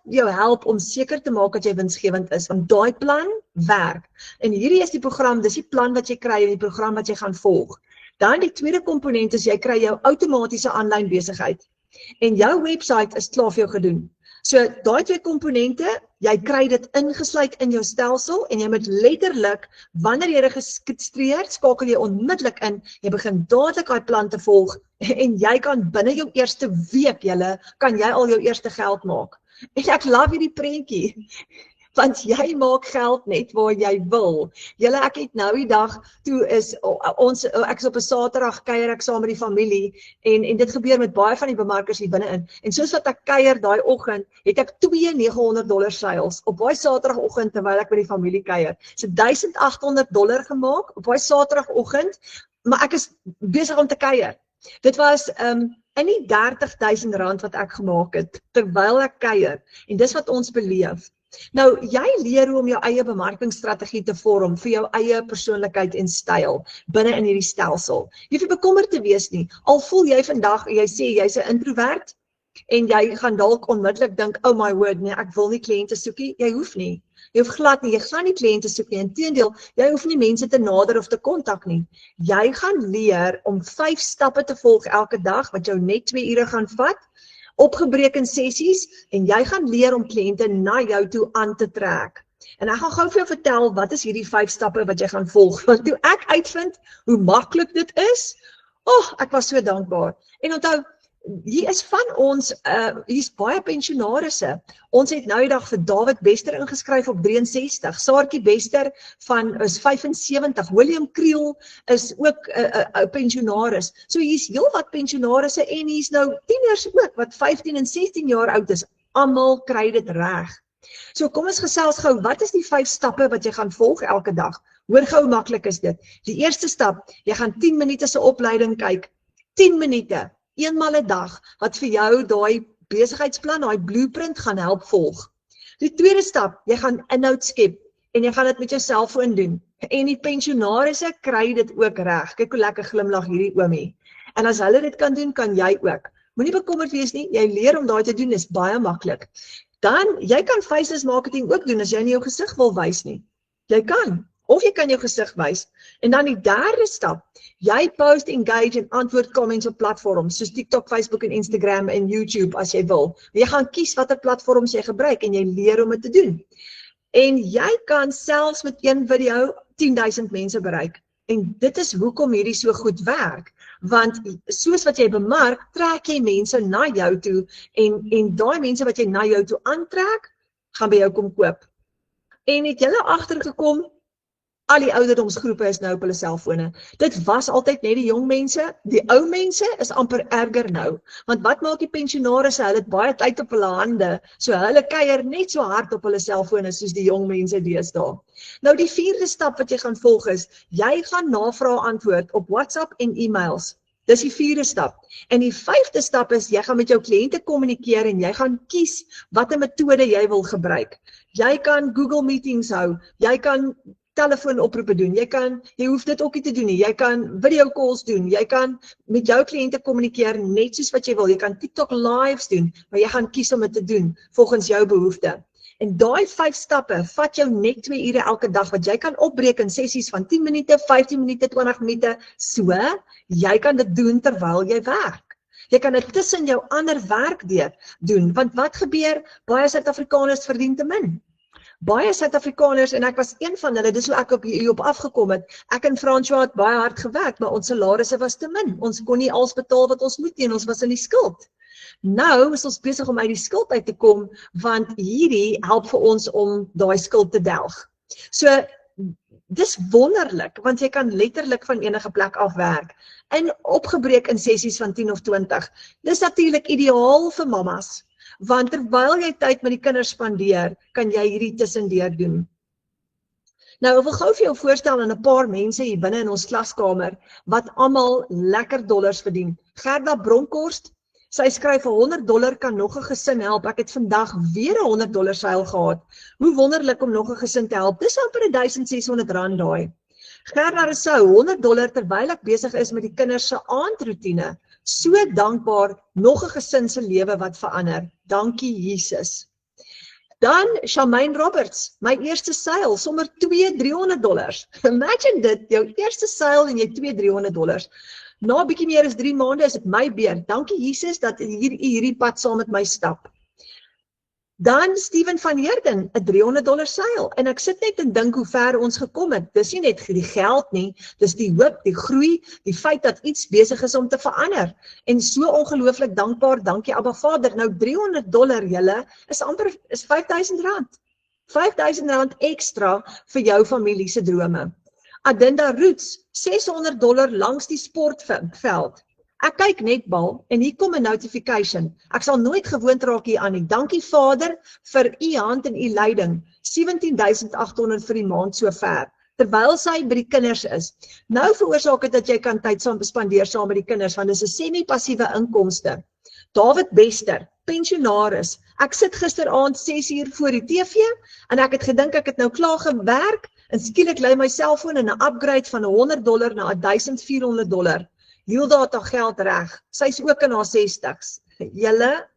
[SPEAKER 1] jou help om seker te maak dat jy winsgewend is, want daai plan werk. En hierdie is die program, dis die plan wat jy kry en die program wat jy gaan volg. Dan die tweede komponent is jy kry jou outomatiese aanlyn besigheid. En jou webwerf is klaar vir jou gedoen. So daai 2 komponente, jy kry dit ingesluit in jou stelsel en jy moet letterlik, wanneer jy registreer, skakel jy onmiddellik in, jy begin dadelik daai plan te volg en jy kan binne jou eerste week, kan jy al jou eerste geld maak. En ek love hierdie prentjie. Want jy maak geld net waar jy wil. Ek het nou die dag, toe is ek is op 'n Saterdag kuier ek saam met die familie en dit gebeur met baie van die bemarkers hier binne-in. En soos wat ek kuier daai oggend, het ek 2 $900 sales op daai Saterdagoggend terwyl ek by die familie kuier. So $1,800 gemaak op daai Saterdagoggend, maar ek is besig om te kuier. Dit was in die R30,000 wat ek gemaak het terwyl ek kuier en dis wat ons beleef. Nou, jy leer hoe om jou eie bemarkingsstrategie te vorm vir jou eie persoonlikheid en styl binne in hierdie stelsel. Jy hoef nie bekommerd te wees nie. Al voel jy vandag, jy sê jy's 'n introvert en jy gaan dalk onmiddellik dink, oh my word, nee, ek wil nie kliënte soek nie. Jy hoef nie. Jy hoef glad nie, jy gaan nie kliënte soek nie. Inteendeel, jy hoef nie mense te nader of te kontak nie. Jy gaan leer om 5 stappe te volg elke dag wat jou net 2 ure gaan vat. Opgebreek in sessies en jy gaan leer om kliënte na jou toe aan te trek. En ek gaan gou vir jou vertel wat is hierdie 5 stappe wat jy gaan volg. Want toe ek uitvind hoe maklik dit is, ek was so dankbaar. En onthou, hier is van ons, hier's baie pensionarisse. Ons het nou die dag vir David Bester ingeskryf op 63, Saartjie Bester is 75, William Kriel is ook 'n pensionaris. So hier's heelwat pensionarisse en hier's nou tieners ook wat 15 en 16 jaar oud is. Almal kry dit reg. So kom ons gesels gou, wat is die 5 stappe wat jy gaan volg elke dag? Hoor gou hoe maklik is dit. Die eerste stap, jy gaan 10 minute se opleiding kyk. 10 minute. Eenmal 'n dag, wat vir jou daai besigheidsplan, daai blueprint gaan help volg. Die tweede stap, jy gaan inhoud skep en jy gaan dit met jou selfoon doen. En die pensionarisse kry dit ook reg. Kyk hoe lekker glimlag hierdie oomie. En as hulle dit kan doen, kan jy ook. Moenie bekommerd wees nie, jy leer om daai te doen, is baie maklik. Dan, jy kan faceless marketing ook doen as jy nie jou gesig wil wys nie. Jy kan. Of jy kan jou gesig wys. En dan die derde stap, jy post, engage en antwoord comments op platforms, soos TikTok, Facebook en Instagram en YouTube as jy wil. Jy gaan kies watter platforms jy gebruik en jy leer om dit te doen. En jy kan selfs met een video 10,000 mense bereik. En dit is hoekom hierdie so goed werk. Want soos wat jy bemark, trek jy mense na jou toe en daai mense wat jy na jou toe aantrek, gaan by jou kom koop. En het julle agtergekom, al die ouderdomsgroepe is nou op hulle selfone. Dit was altyd net die jong mense, die ou mense is amper erger nou. Want wat maak die pensionarisse? Hulle het baie tyd op hulle hande, so hulle kuier net so hard op hulle selfone soos die jong mense deesdae. Nou die vierde stap wat jy gaan volg is, jy gaan navrae antwoord op WhatsApp en e-mails. Dis die vierde stap. En die vyfde stap is, jy gaan met jou kliënte kommunikeer en jy gaan kies watter metode jy wil gebruik. Jy kan Google Meetings hou, jy kan telefoonoproepe doen, jy hoef dit ook nie te doen nie, jy kan video calls doen, jy kan met jou kliënte kommunikeer net soos wat jy wil, jy kan TikTok lives doen, maar jy gaan kies om dit te doen volgens jou behoefte. En daai 5 stappe vat jou net 2 ure elke dag, wat jy kan opbreek in sessies van 10 minute, 15 minute, 20 minute, so, jy kan dit doen terwyl jy werk. Jy kan dit tussen jou ander werk doen, want wat gebeur? Baie Suid-Afrikaners verdien te min. Baie Suid-Afrikaners, en ek was een van hulle, dis hoe ek hierop afgekom het, ek en François het baie hard gewerk, maar ons salarisse was te min, ons kon nie alles betaal wat ons moet nie, en ons was in die skuld. Nou is ons besig om uit die skuld uit te kom, want hierdie help vir ons om daai skuld te delg. So, dis wonderlik, want jy kan letterlik van enige plek af werk, en opgebreek in sessies van 10 of 20. Dis natuurlik ideaal vir mamas, want terwyl jy tyd met die kinders spandeer, kan jy hierdie tussendeur doen. Nou, ek wil gou vir jou voorstel aan 'n paar mense hier binne in ons klaskamer, wat almal lekker dollars verdien. Gerda Bronkhorst, sy skryf $100 kan nog 'n gesin help. Ek het vandag weer $100 seil gehad. Hoe wonderlik om nog 'n gesin te help. Dis amper R1,600 daai. Gerda Rousseau, $100 terwyl ek besig is met die kinders se aandroetine. So dankbaar, nog 'n gesin se lewe wat verander. Dankie Jesus. Dan Shamaine Roberts, my eerste seil, sommer $200-300. Imagine dit, jou eerste seil en jy $200-300. Na 'n bietjie meer as 3 maande is dit my beurt. Dankie Jesus dat hierdie pad saam met my stap. Dan Steven van Heerden, 'n $300 seil. En ek sit net en dink hoe ver ons gekom het. Dis nie net die geld nie, dis die hoop, die groei, die feit dat iets besig is om te verander. En so ongelooflik dankbaar, dankie Abba Vader. Nou $300 julle is amper R5,000. R5,000 ekstra vir jou familie se drome. Adinda Roots, $600 langs die sportveld. Ek kyk netbal en hier kom 'n notification. Ek sal nooit gewoond raak hier aan nie. Dankie Vader vir u hand en u leiding. 17,800 vir die maand so ver, terwyl sy by die kinders is. Nou veroorsaak dit dat jy kan tyd saam spandeer saam met die kinders, want dis 'n semi-passiewe inkomste. David Bester, pensionaris. Ek sit gisteraand 6 uur voor die TV en ek het gedink ek het nou klaar gewerk en skielik lê my selfoon in 'n upgrade van $100 na $1,400. Hilda het haar geld reg. Sy's ook in haar 60s. Julle.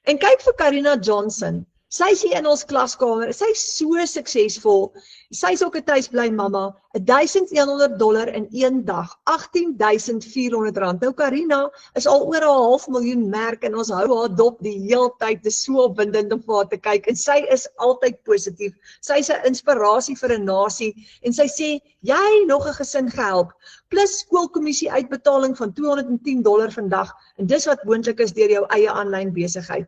[SPEAKER 1] En kyk vir Karina Johnson. Sy is hier in ons klaskamer. Sy's so suksesvol. Sy's ook 'n tuisbly mamma. $1,100 in een dag. $18,400. Nou Karina is al oor 'n $500,000 merk en ons hou haar dop die hele tyd. Dis so opwindend om vir haar te kyk en sy is altyd positief. Sy's 'n inspirasie vir 'n nasie en sy sê jy nog 'n gesin gehelp plus skoolkommissie uitbetaling van $210 vandag en dis wat moontlik is deur jou eie aanlyn besigheid.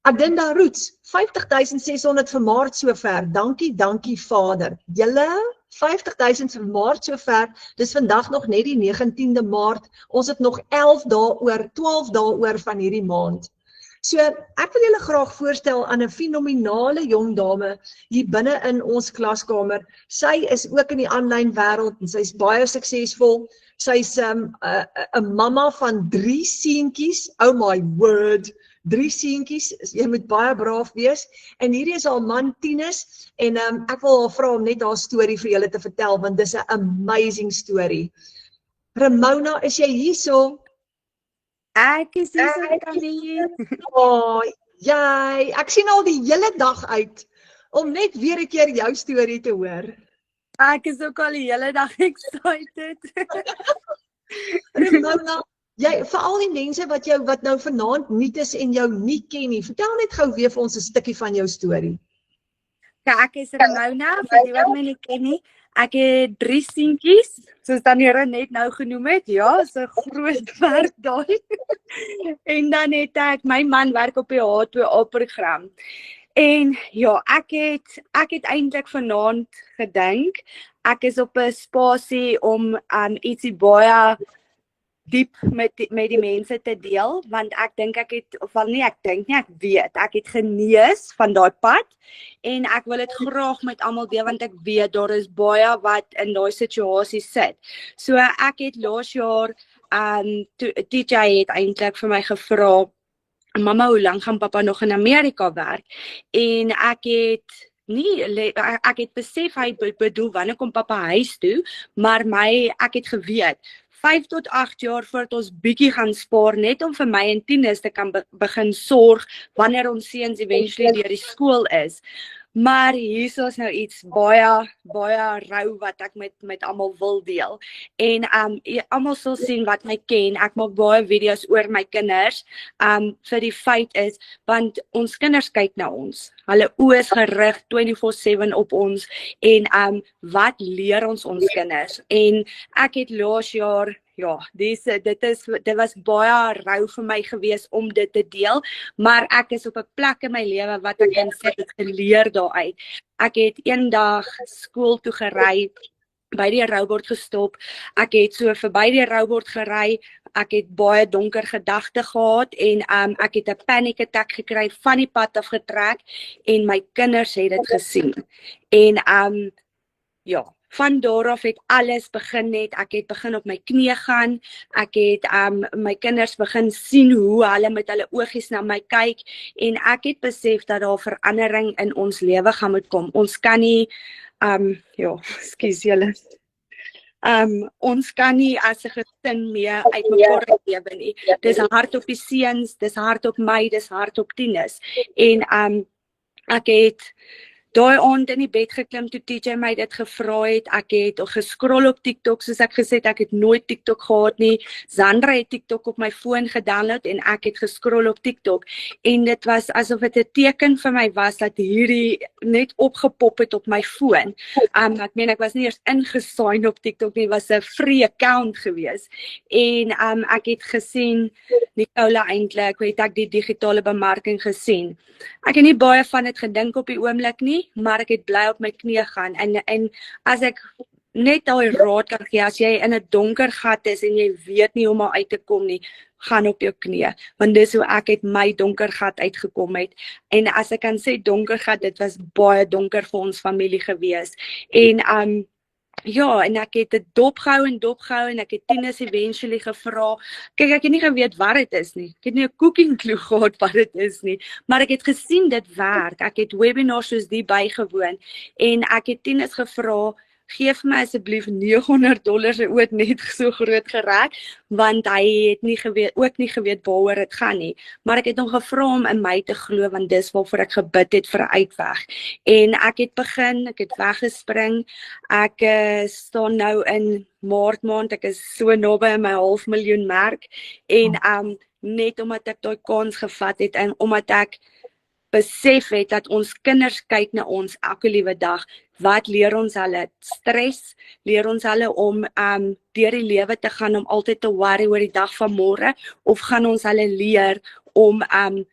[SPEAKER 1] Adinda Roots, 50,600 vir Maart sover. Dankie Vader. Julle 50,000 vir Maart sover. Dis vandag nog net die 19de Maart. Ons het nog 12 dae oor van hierdie maand. So, ek wil julle graag voorstel aan 'n fenominale jong dame hier binne in ons klaskamer. Sy is ook in die aanlyn wêreld en sy's baie suksesvol. Sy's 'n mamma van 3 seentjies. Oh my word. 3 seentjies, jy moet baie braaf wees. En hierdie is haar man Tinus en ek wil haar vra om net haar storie vir julle te vertel want dis 'n amazing story. Ramona, is jy hierso?
[SPEAKER 2] Ek is hier.
[SPEAKER 1] Oh, jy, ek sien al die hele dag uit om net weer 'n keer jou storie te hoor.
[SPEAKER 2] Ek is ook al die hele dag excited.
[SPEAKER 1] Ramona, jy, vir al die mense wat nou vanaand nuut is en jou nie ken nie, vertel net gou weer vir ons 'n stukkie van jou storie.
[SPEAKER 2] Ja, ek is Ramona, vir die wat my nie ken nie. Ek het 3 seentjies, soos Daniëlle net nou genoem het. Ja, is 'n groot werk daai. En dan het my man werk op die H2A program. En ja, ek het eintlik vanaand gedink, ek is op 'n spasie om ietsie baie diep met die mense te deel, want ek dink ek weet, ek het genees van daai pad en ek wil dit graag met almal deel want ek weet daar is baie wat in daai situasie sit. So ek het laas jaar DJ het eintlik vir my gevra, mamma, hoe lank gaan pappa nog in Amerika werk? En ek het nie, ek het besef hy bedoel wanneer kom pappa huis toe, maar ek het geweet 5 tot 8 jaar voordat ons bietjie gaan spaar net om vir my en Tinus te kan begin sorg wanneer ons seuns eventually deur die skool is. Maar hier is nou iets baie rou wat ek met almal wil deel. En almal sal sien wat my ken. Ek maak baie video's oor my kinders. Vir die feit is want ons kinders kyk na ons. Hulle oë is gerig 24/7 op ons en wat leer ons kinders? En ek het laas jaar dit was baie rou vir my gewees om dit te deel, maar ek is op 'n plek in my lewe wat ek kan sê ek het geleer daaruit. Ek het eendag skool toe gery, by die roubord gestop, ek het so verby die roubord gery, ek het baie donker gedagte gehad en ek het 'n panic attack gekry, van die pad af getrek en my kinders het dit gesien. En van daar af het alles begin net, ek het begin op my knie gaan, ek het my kinders begin sien hoe hulle met hulle oogies na my kyk en ek het besef dat daar verandering in ons lewe gaan moet kom. Ons kan nie, ekskuus julle, ons kan nie as 'n gesin meer uit mekaar lewe nie. Dis hard op die seuns, dis hard op my, dis hard op Tinus. En ek het daai aand in die bed geklim toe TJ my dit gevra het. Ek het gescroll op TikTok, soos ek gesê het, ek het nooit TikTok gehad nie. Sandra het TikTok op my foon gedownload en ek het gescroll op TikTok. En dit was asof dit 'n teken vir my was dat hierdie net opgepop het op my foon. Ek was nie eers ingesign op TikTok nie, was 'n free account gewees. En ek het gesien, Nicola eintlik, het ek die digitale bemarking gesien. Ek het nie baie van dit gedink op die oomblik nie, maar ek het bly op my knie gaan en as ek net daai raad kan gee, as jy in 'n donker gat is en jy weet nie hoe om uit te kom nie, gaan op jou knie, want dis hoe ek uit my donker gat uitgekom het. En as ek kan sê donker gat, dit was baie donker vir ons familie gewees. En en ek het dit dopgehou en ek het Tinus eventually gevra. Kyk, ek het nie geweet wat dit is nie. Ek het nie 'n cooking clue gehad wat dit is nie, maar ek het gesien dit werk. Ek het webinars soos die bygewoon en ek het Tinus gevra, gee vir my asseblief $900 en ook net so groot gerek, want hy het nie geweet waaroor dit gaan nie. Maar ek het hom gevra om in my te glo, want dis waarvoor ek gebid het vir 'n uitweg. En ek het weggespring. Ek staan nou in Maart maand, ek is so naby aan my $500,000 merk en net omdat ek daai kans gevat het en omdat ek besef het dat ons kinders kyk na ons elke liewe dag. Wat leer ons hulle? Stres, leer ons hulle om deur die lewe te gaan om altyd te worry oor die dag van môre, of gaan ons hulle leer om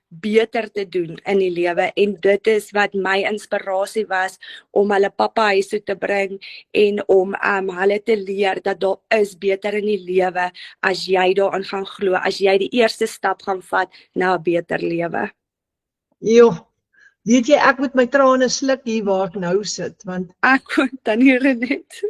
[SPEAKER 2] beter te doen in die lewe? En dit is wat my inspirasie was om hulle pappa huis toe te bring en om hulle te leer dat daar is beter in die lewe as jy daarin gaan glo, as jy die eerste stap gaan vat na 'n beter lewe.
[SPEAKER 1] Weet jy, ek moet my trane sluk hier waar ek nou sit, want
[SPEAKER 2] ek dan hier net.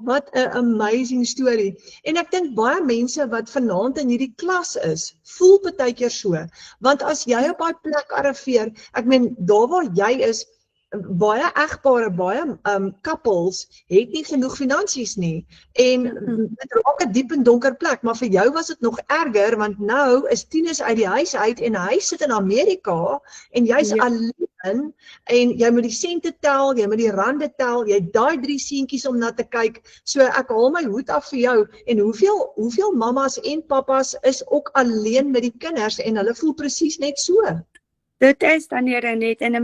[SPEAKER 1] Wat 'n amazing story. En ek dink baie mense wat vanaand in hierdie klas is, voel partykeer so, want as jy op daai plek arriveer, ek meen daar waar jy is, baie egpare, baie couples het nie genoeg finansies nie en dit raak 'n diep en donker plek, maar vir jou was dit nog erger, want nou is Tinus uit die huis uit en hy sit in Amerika en jy's alleen en jy moet die sente tel, jy moet die rande tel, jy het daai 3 seentjies om na te kyk. So ek haal my hoed af vir jou. En hoeveel mammas en pappas is ook alleen met die kinders en hulle voel presies net so.
[SPEAKER 2] Dit is dan net en 'n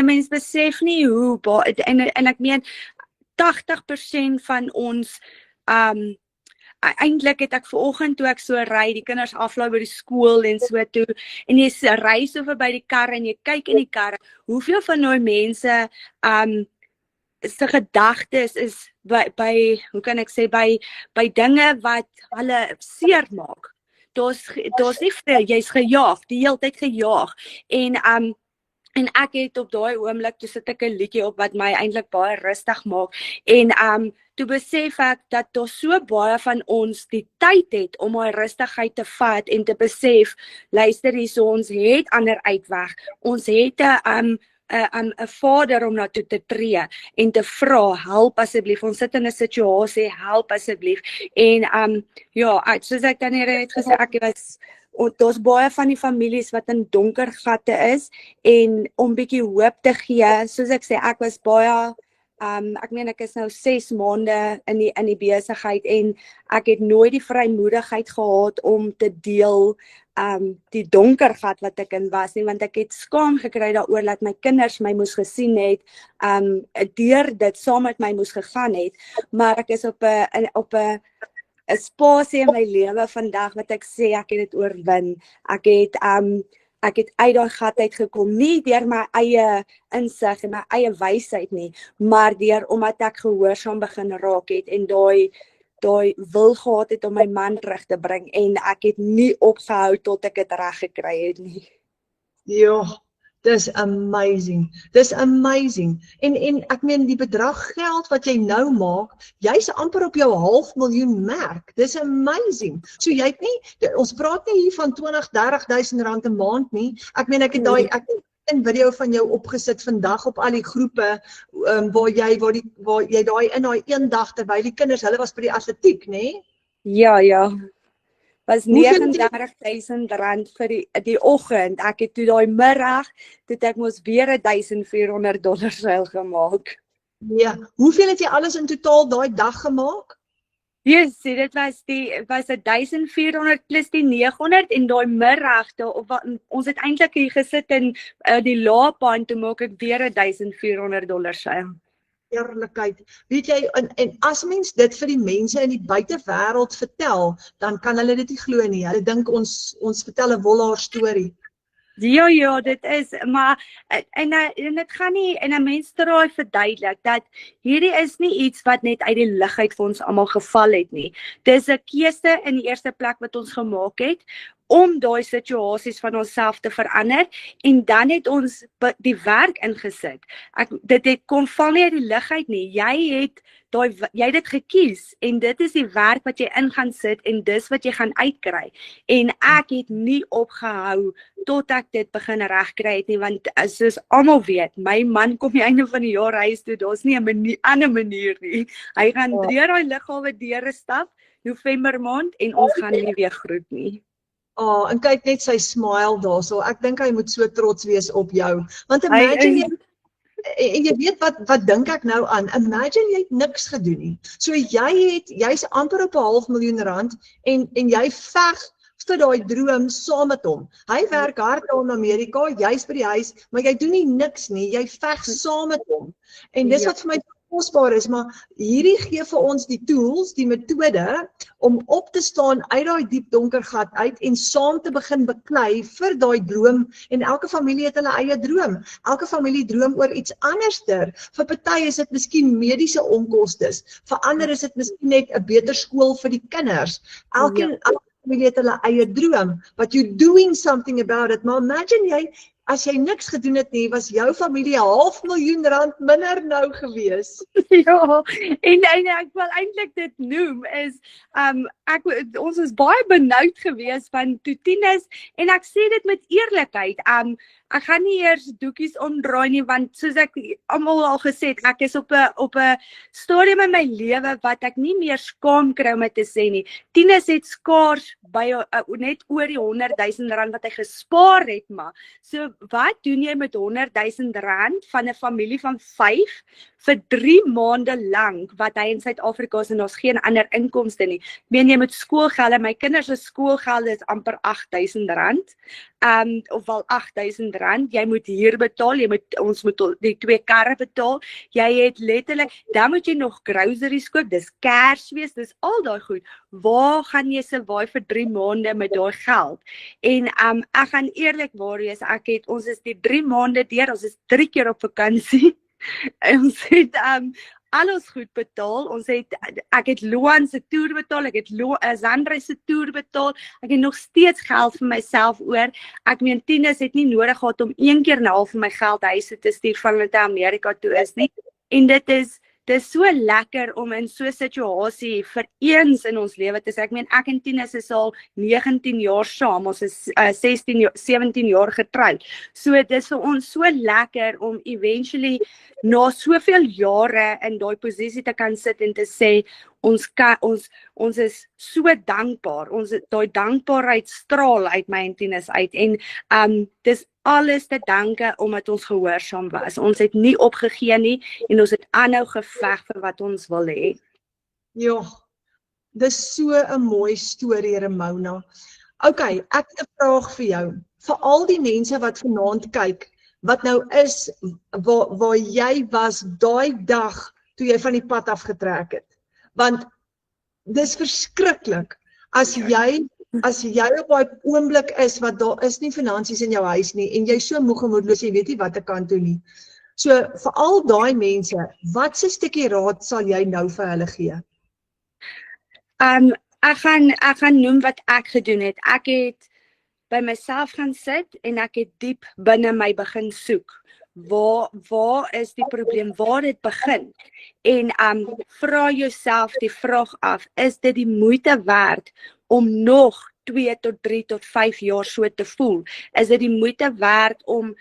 [SPEAKER 2] mens besef nie hoe en ek meen 80% van ons eintlik het ek vanoggend toe ek so ry, die kinders aflaai by die skool en so toe, en jy ry so verby die karre en jy kyk in die karre, hoeveel van daai mense se gedagtes is by hoe kan ek sê, by dinge wat hulle seer maak. Daar's nie veel, jy's gejaag, die hele tyd gejaag. En ek het op daai oomblik, toe sit ek 'n liedjie op wat my eintlik baie rustig maak. En toe besef ek dat daar so baie van ons die tyd het om daai rustigheid te vat en te besef, luister hierso, ons het ander uitweg. Ons het 'n 'n vader om na toe te tree en te vra, help asseblief, ons sit in 'n situasie, help asseblief. En ja, soos ek dan hier het gesê, daar's baie van die families wat in donker gatte is en om bietjie hoop te gee, soos ek sê, ek was baie ek meen ek is nou 6 maande in die besigheid en ek het nooit die vrymoedigheid gehad om te deel die donker gat wat ek in was nie, want ek het skaam gekry daaroor dat my kinders my moes gesien het, deur dit saam met my moes gegaan het, maar ek is op 'n spasie in my lewe vandag wat ek sê ek het dit oorwin. Ek het uit daai gat uitgekom, nie deur my eie insig en my eie wysheid nie, maar deur omdat ek gehoorsaam begin raak het en daai wil gehad het om my man terug te bring en ek het nie opgehou tot ek dit reg gekry het nie.
[SPEAKER 1] Ja, dis amazing. Dis amazing. En ek meen die bedrag geld wat jy nou maak, jy's amper op jou 500.000 merk. Dis amazing. So jy het nie, ons praat nie hier van 20-30 000 rand 'n maand nie. Ek meen ek het daai 'n video van jou opgesit vandag op al die groepe waar jy daai in daai een dag terwyl die kinders, hulle was by die atletiek, nê?
[SPEAKER 2] Ja. Was 39.000 rand vir die oggend. Ek het toe daai middag, het ek mos weer $1,400 seil gemaak.
[SPEAKER 1] Ja, hoeveel het jy alles in totaal daai dag gemaak?
[SPEAKER 2] Yes, dit was 1,400 plus die 900 en daai middag, ons het eintlik hier gesit in die laapaan, toe maak ek weer $1,400 seil.
[SPEAKER 1] Eerlikheid, weet jy, en as mens dit vir die mense in die buitewêreld vertel, dan kan hulle dit nie glo nie. Hulle dink ons vertel 'n wollaar storie.
[SPEAKER 2] Ja, dit is, maar en dit gaan nie, en 'n mens draai verduidelik dat hierdie is nie iets wat net uit die lug uit vir ons almal geval het nie. Dis 'n keuse in die eerste plek wat ons gemaak het om daai situasies van onsself te verander en dan het ons die werk ingesit. Dit kom val nie uit die lug uit nie. Jy het dit gekies en dit is die werk wat jy in gaan sit en dis wat jy gaan uitkry. En ek het nie opgehou tot ek dit begin regkry het nie, want soos almal weet, my man kom die einde van die jaar huis toe, daar's nie 'n ander manier nie. Hy gaan deur daai lughawe deure stap November maand en ons gaan nie weer groet nie.
[SPEAKER 1] En kyk net sy smile daarso. Ek dink hy moet so trots wees op jou. Want imagine en jy weet wat dink ek nou aan? Imagine jy het niks gedoen nie. So jy's amper op 500.000 rand en jy veg vir daai droom saam met hom. Hy werk hard daar in Amerika, jy's by die huis, maar jy doen nie niks nie. Jy veg saam met hom. En dis wat vir my kosbaar is, maar hierdie gee vir ons die tools, die metode om op te staan uit daai diep donker gat uit en saam te begin beklei vir daai droom. En elke familie het hulle eie droom. Elke familie droom oor iets anderster. Vir party is dit miskien mediese onkostes. Vir ander is dit miskien net 'n beter skool vir die kinders. Elke familie het hulle eie droom, but you doing something about it. Maar imagine as jy niks gedoen het nie, was jou familie 500.000 rand minder nou gewees.
[SPEAKER 2] Ja, en ek wil eintlik dit noem is, ons is baie benoud gewees van toe tieners, en ek sê dit met eerlikheid, ek gaan nie eers doekies omdraai nie, want soos ek almal al gesê het, ek is op 'n stadium in my lewe wat ek nie meer skaam kry om dit te sê nie. Tieners het skaars by net oor die 100.000 rand wat hy gespaar het, maar so wat doen jy met 100.000 rand van 'n familie van 5 vir 3 maande lank wat hy in Suid-Afrika is en daar's geen ander inkomste nie? Meen jy met skoolgelde, my kinders se skoolgelde is amper 8.000 rand, of wel 8.000 rand, jy moet hier betaal, ons moet die 2 karre betaal, jy het letterlik, dan moet jy nog groceries koop, dis Kersfees, dis al daai goed, waar gaan jy survive vir 3 maande met daai geld? En ek gaan eerlikwaar wees, ons is die 3 maande deur, ons is 3 keer op vakansie, ons het al ons goed betaal, ek het Loan se toer betaal, ek het Zandra se toer betaal, ek het nog steeds geld vir myself oor, ek meen tieners het nie nodig gehad om 1 keer en 'n half van my geld huis te stuur van hulle te Amerika toe is nie, en dit dis so lekker om in so 'n situasie vir eens in ons lewe te sê. Ek meen, ek en Tinus is al 19 jaar saam, ons is 17 jaar getroud. So dis vir ons so lekker om eventually na soveel jare in daai posisie te kan sit en te sê, ons is so dankbaar. Daai dankbaarheid straal uit my en Tinus uit en dis alles te danke omdat ons gehoorsaam was. Ons het nie opgegee nie en ons het aanhou geveg vir wat ons wil hê.
[SPEAKER 1] Ja, dis so 'n mooi storie, Ramona. Okay, ek het 'n vraag vir jou. Vir al die mense wat vanaand kyk, wat nou is waar jy was daai dag toe jy van die pad afgetrek het. Want dis verskriklik as jy op daai oomblik is wat daar is nie finansies in jou huis nie en jy so moeg en moedeloos, jy weet nie wat te kan toe nie. So vir al daai mense, wat se stukkie raad sal jy nou vir hulle gee?
[SPEAKER 2] Ek gaan noem wat ek gedoen het. Ek het by myself gaan sit en ek het diep binne my begin soek. Waar is die probleem? Waar dit begin? En vra jouself die vraag af, is dit die moeite werd om nog 2 tot 3 tot 5 jaar so te voel? Is dit die moeite werd om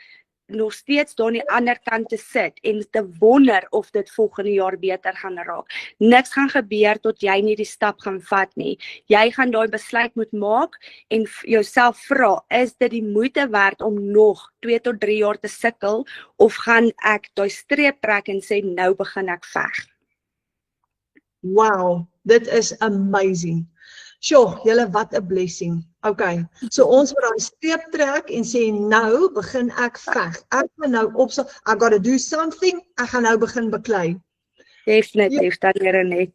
[SPEAKER 2] nog steeds daar aan die ander kant te sit en te wonder of dit volgende jaar beter gaan raak? Niks gaan gebeur tot jy nie die stap gaan vat nie. Jy gaan daai besluit moet maak en jouself vra, is dit die moeite werd om nog 2 tot 3 jaar te sukkel of gaan ek daai streep trek en sê nou begin ek veg?
[SPEAKER 1] Wow, dit is amazing. Sjoe, julle, wat 'n blessing. Okay, so ons moet daai streep trek en sê nou begin ek veg. Ek gaan nou opstel, I gotta do something, ek gaan nou begin beklei.
[SPEAKER 2] Definitief, dat net.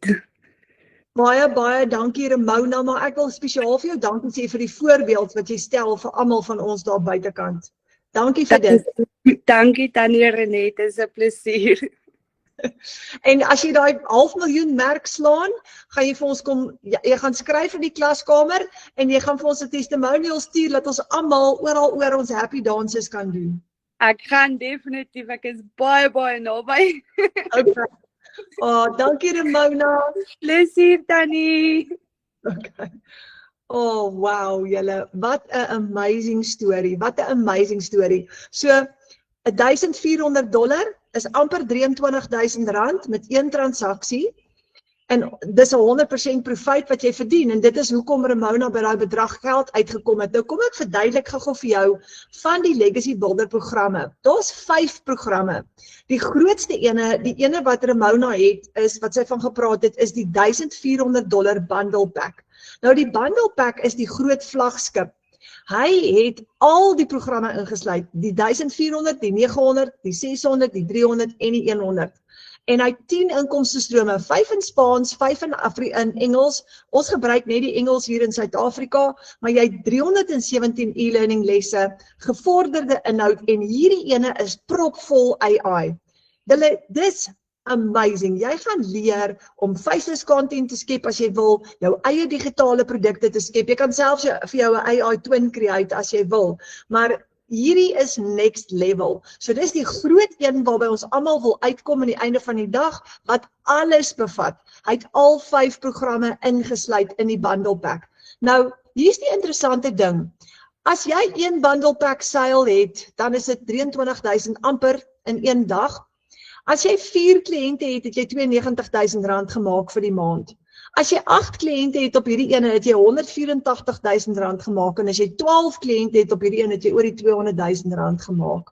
[SPEAKER 1] Baie dankie, Ramona, maar ek wil spesiaal vir jou dankie sê vir die voorbeeld wat jy stel vir almal van ons daar buitekant. Dankie vir dit.
[SPEAKER 2] Dankie Tannie Renet, dit is 'n plesier.
[SPEAKER 1] En as jy daai 500.000 merk slaan, gaan jy vir ons kom, jy gaan skryf in die klaskamer en jy gaan vir ons 'n testimonial stuur dat ons almal oral oor ons happy dances kan doen.
[SPEAKER 2] Ek gaan definitief, ek is baie naby.
[SPEAKER 1] Okay. Oh, dankie Ramona.
[SPEAKER 2] Plesier Tannie.
[SPEAKER 1] Okay. Oh, wow, julle, wat 'n amazing story. Wat 'n amazing story. So $1,400 is amper R23,000 met een transaksie. En dis 'n 100% profijt wat jy verdien en dit is hoekom Ramona by daai bedrag geld uitgekom het. Nou kom ek verduidelik gou vir jou van die Legacy Builder programme. Daar's 5 programme. Die grootste ene, die ene wat Ramona het, is wat sy van gepraat het, is die $1,400 bundle pack. Nou die bundle pack is die groot vlaggenskap. Hy het al die programme ingesluit, die 1400, die 900, die 600, die 300 en die 100. En hy het 10 inkomstestrome, 5 in Spaans, 5 in Engels. Ons gebruik net die Engels hier in Suid-Afrika, maar jy het 317 e-learning lesse, gevorderde inhoud en hierdie ene is propvol AI. Dis amazing. Jy gaan leer om faceless content te skep as jy wil, jou eie digitale produkte te skep. Jy kan selfs vir jou 'n AI twin create as jy wil, maar hierdie is next level. So dis die groot een waarby ons almal wil uitkom aan die einde van die dag, wat alles bevat. Hy het al 5 programme ingesluit in die bundle pack. Nou, hier's die interessante ding. As jy een bundle pack sale het, dan is dit 23,000 amper in een dag. As jy 4 kliënte het, het jy R92,000 gemaak vir die maand. As jy 8 kliënte het op hierdie ene, het jy R184,000 gemaak. En as jy 12 kliënte het op hierdie ene, het jy oor die R200,000 gemaak.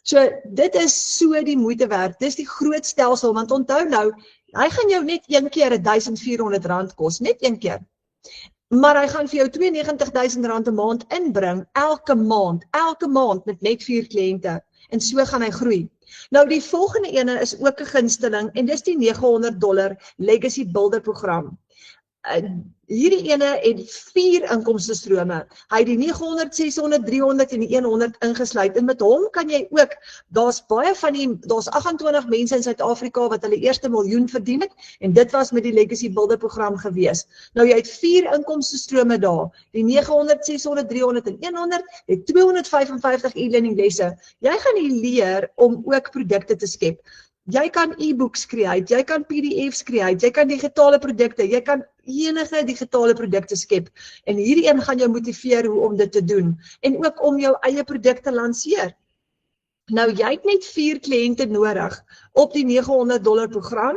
[SPEAKER 1] So, dit is so die moeite werd. Dis die groot stelsel, want onthou nou, hy gaan jou net een keer R1,400 kos, net een keer. Maar hy gaan vir jou R92,000 'n maand inbring, elke maand met net 4 kliënte. En so gaan hy groei. Nou die volgende ene is ook 'n gunsteling en dis die $900 Legacy Builder program. Hierdie ene het 4 inkomstestrome. Hy het die 900, 600, 300 en die 100 ingesluit. En met hom kan jy ook, daar's 28 mense in Suid-Afrika wat hulle eerste miljoen verdien het en dit was met die Legacy Builder program gewees. Nou jy het 4 inkomstestrome daar. Die 900, 600, 300 en 100 het 255 e-learning lesse. Jy gaan hier leer om ook produkte te skep. Jy kan e-books create, jy kan PDFs create, jy kan digitale produkte, jy kan enige digitale produkte skep. En hierdie een gaan jou motiveer hoe om dit te doen. En ook om jou eie produk te lanseer. Nou, jy het net 4 kliënte nodig op die $900 program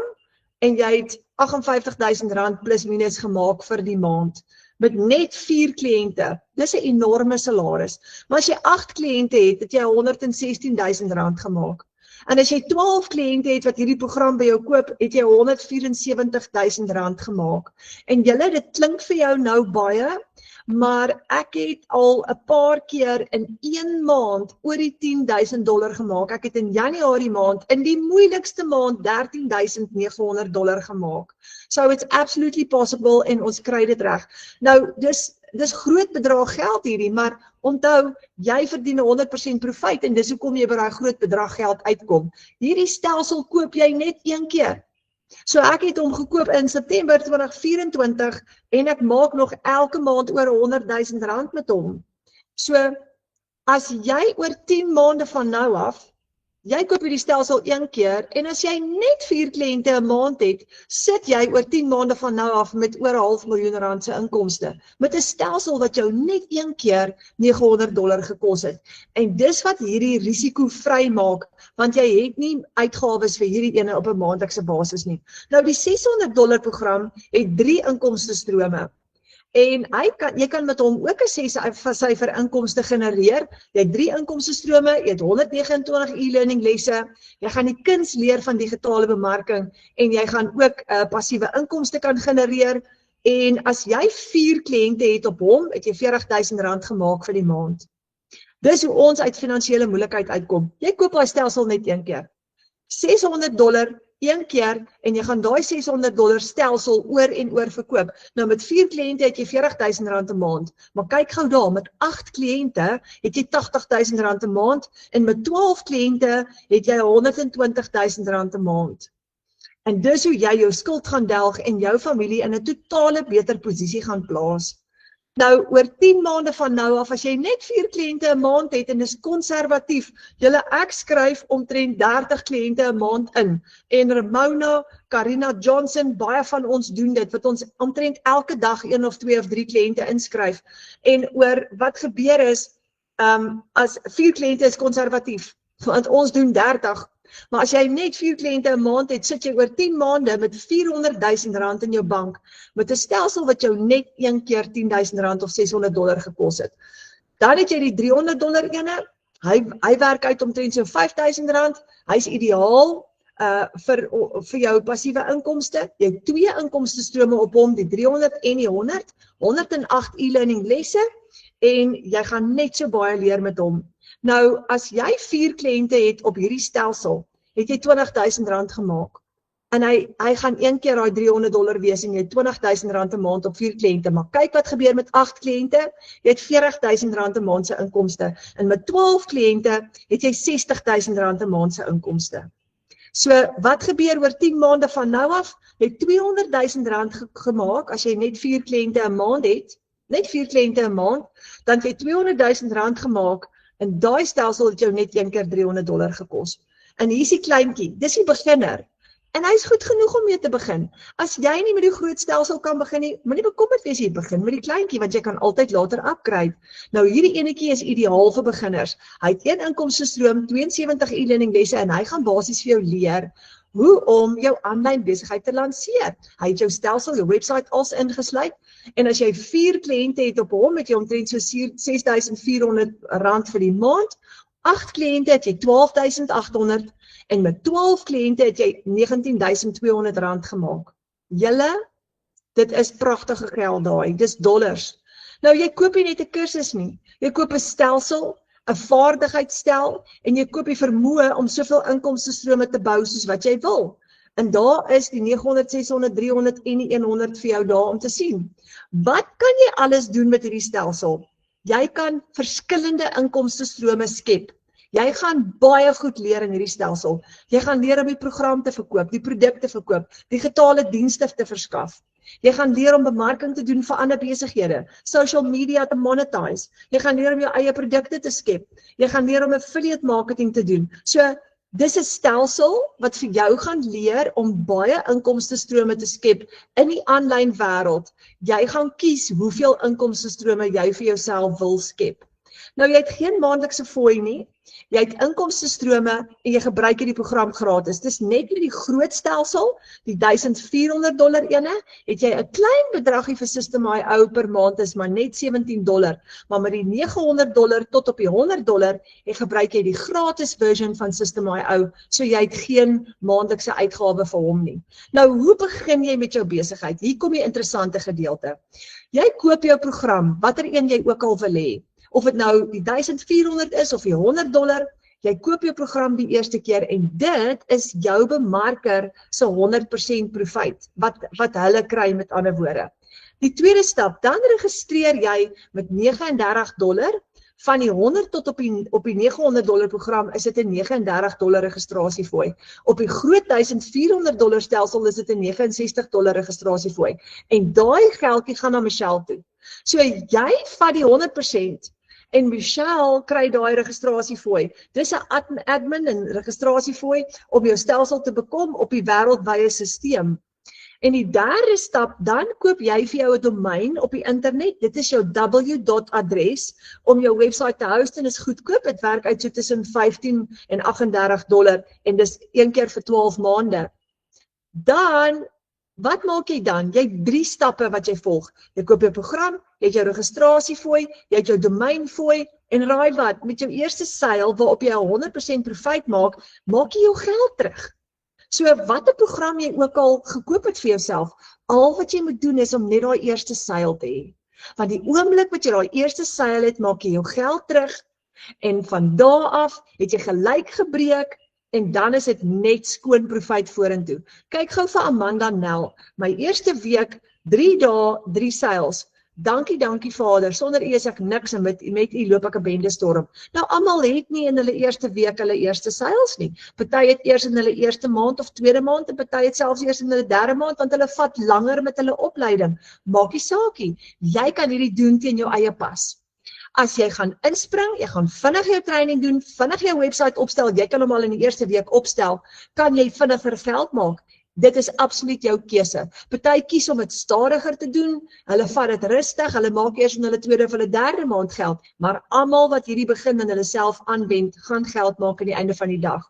[SPEAKER 1] en jy het R58,000 plus minus gemaak vir die maand. Met net 4 kliënte. Dis 'n enorme salaris. Maar as jy 8 kliënte het jy R116,000 gemaak. En as jy 12 kliënte het wat hierdie program by jou koop, het jy R174,000 gemaak. En julle, dit klink vir jou nou baie, maar ek het al 'n paar keer in 1 maand oor die $10,000 gemaak. Ek het in Januarie maand, in die moeilikste maand, $13,900 gemaak. So it's absolutely possible en ons kry dit reg. Nou, dis groot bedrag geld hierdie, maar onthou, jy verdien 100% profijt en dis hoekom jy by daai groot bedrag geld uitkom. Hierdie stelsel koop jy net 1 keer. So ek het hom gekoop in September 2024 en ek maak nog elke maand oor R100,000 met hom. So as jy oor 10 maande van nou af, jy koop hierdie stelsel 1 keer en as jy net 4 kliënte 'n maand het, sit jy oor 10 maande van nou af met oor R500,000 se inkomste. Met 'n stelsel wat jou net 1 keer $900 gekos het. En dis wat hierdie risiko vry maak, want jy het nie uitgawes vir hierdie ene op 'n maandelikse basis nie. Nou die $600 program het 3 inkomstestrome. En jy kan met hom ook 'n 6-syfer inkomste genereer. Jy het 3 inkomstestrome, jy het 129 e-learning lesse, jy gaan die kuns leer van digitale bemarking en jy gaan ook passiewe inkomste kan genereer. En as jy 4 kliënte het op hom, het jy R40,000 gemaak vir die maand. Dis hoe ons uit finansiële moeilikheid uitkom. Jy koop daai stelsel net 1 keer. $600 1 keer en jy gaan daai $600 stelsel oor en oor verkoop. Nou met 4 kliënte het jy R40,000 'n maand. Maar kyk gou daar, met 8 kliënte het jy R80,000 'n maand en met 12 kliënte het jy R120,000 'n maand. En dis hoe jy jou skuld gaan delg en jou familie in 'n totale beter posisie gaan plaas. Nou, oor 10 maande van nou af, as jy net 4 kliënte 'n maand het en is konservatief, ek skryf omtrent 30 kliënte 'n maand in. En Ramona, Karina Johnson, baie van ons doen dit, wat ons omtrent elke dag 1 of 2 of 3 kliënte inskryf. En oor wat gebeur is, as 4 kliënte is konservatief, want ons doen 30. Maar as jy net 4 kliënte 'n maand het, sit jy oor 10 maande met R400,000 in jou bank, met 'n stelsel wat jou net 1 keer $10,000 of $600 gekos het. Dan het jy die $300 ene, hy werk uit omtrent so R5,000, hy's ideaal vir jou passiewe inkomste. Jy het 2 inkomstestrome op hom, die 300 en die 100, 108 e-learning lesse, en jy gaan net so baie leer met hom. Nou, as jy 4 kliënte het op hierdie stelsel, het jy R20,000 gemaak. En hy gaan 1 keer daai $300 wees en jy het R20,000 'n maand op 4 kliënte. Maar kyk wat gebeur met 8 kliënte, jy het R40,000 'n maand se inkomste. En met 12 kliënte het jy R60,000 'n maand se inkomste. So, wat gebeur oor 10 maande van nou af? Jy het R200,000 gemaak as jy net 4 kliënte 'n maand het, net 4 kliënte 'n maand, dan het jy R200,000 gemaak. En daai stelsel het jou net 1 keer $300 gekos. En hier is die kleintjie, dis die beginner. En hy is goed genoeg om mee te begin. As jy nie met die groot stelsel kan begin nie, moenie bekommerd wees, jy begin met die kleintjie, want jy kan altyd later upgrade. Nou hierdie enetjie is ideaal vir beginners. Hy het 1 inkomstestroom, 72 e-learning lesse en hy gaan basies vir jou leer hoe om jou aanlyn besigheid te lanseer. Hy het jou stelsel, jou website als ingesluit. En as jy 4 kliënte het op hom, het jy omtrent so R6,400 vir die maand. 8 kliënte het jy R12,800 en met 12 kliënte het jy R19,200 gemaak. Julle, dit is pragtige geld daai, dis dollars. Nou jy koop nie net 'n kursus nie, jy koop 'n stelsel, 'n vaardigheidsstel en jy koop die vermoë om soveel inkomstestrome te bou soos wat jy wil. En daar is die 900, 600, 300 en die 100 vir jou daar om te sien. Wat kan jy alles doen met hierdie stelsel? Jy kan verskillende inkomstestrome skep. Jy gaan baie goed leer in hierdie stelsel. Jy gaan leer om die program te verkoop, die produkte verkoop, digitale dienste te verskaf. Jy gaan leer om bemarking te doen vir ander besighede, social media te monetize. Jy gaan leer om jou eie produkte te skep. Jy gaan leer om affiliate marketing te doen. So, Dis 'n stelsel wat vir jou gaan leer om baie inkomstestrome te skep in die aanlyn wêreld. Jy gaan kies hoeveel inkomstestrome jy vir jouself wil skep. Nou jy het geen maandelikse fooi nie. Jy het inkomstestrome en jy gebruik hierdie program gratis. Dis net met die groot stelsel, die $1400 ene, het jy 'n klein bedragie vir System.io per maand is maar net $17, maar met die $900 tot op die $100, jy gebruik jy die gratis version van System.io, so jy het geen maandelikse uitgawe vir hom nie. Nou, hoe begin jy met jou besigheid? Hier kom die interessante gedeelte. Jy koop jou program, watter een jy ook al wil hê. Of dit nou die $1400 is of die $100, jy koop jou program die eerste keer en dit is jou bemarker se 100% profit, wat hulle kry met ander woorde. Die tweede stap, dan registreer jy met $39, van die 100 tot op die $900 program is dit 'n $39 registrasiefooi. Op die groot $1400 stelsel is dit 'n $69 registrasiefooi. En daai geldjie gaan na Michelle toe. So jy vat die 100% en Michelle kry daai registrasiefooi. Dis 'n admin en registrasiefooi om jou stelsel te bekom op die wêreldwye stelsel. En die derde stap, dan koop jy vir jou 'n domein op die internet. Dit is jou www.adres om jou website te host en is goedkoop. Dit werk uit so tussen $15 en $38 en dis een keer vir 12 maande. Dan, wat maak jy dan? Jy het 3 stappe wat jy volg. Jy koop jou program, jy het jou registrasiefooi, jy het jou domeinfooi en raai wat, met jou eerste seil waarop jy 100% profit maak, maak jy jou geld terug. So watter program jy ook al gekoop het vir jouself, al wat jy moet doen is om net daai eerste seil te hê. Want die oomblik wat jy daai eerste seil het, maak jy jou geld terug en van daar af het jy gelyk gebreek en dan is dit net skoon profit vorentoe. Kyk gou vir Amanda Nel, my eerste week, 3 dae, 3 seils. Dankie Vader, sonder U is ek niks en met U loop ek 'n bendestorm. Nou almal het nie in hulle eerste week hulle eerste seils nie. Party het eers in hulle eerste maand of tweede maand en party het selfs eers in hulle derde maand want hulle vat langer met hulle opleiding. Maak nie saakie, jy kan hierdie doen teen jou eie pas. As jy gaan inspring, jy gaan vinnig jou training doen, vinnig jou website opstel, jy kan hom al in die eerste week opstel, kan jy vinniger geld maak. Dit is absoluut jou keuse. Party kies om dit stadiger te doen, hulle vat dit rustig, hulle maak eers in hulle tweede of hulle derde maand geld, maar almal wat hierdie begin en hulle self aanwend, gaan geld maak aan die einde van die dag.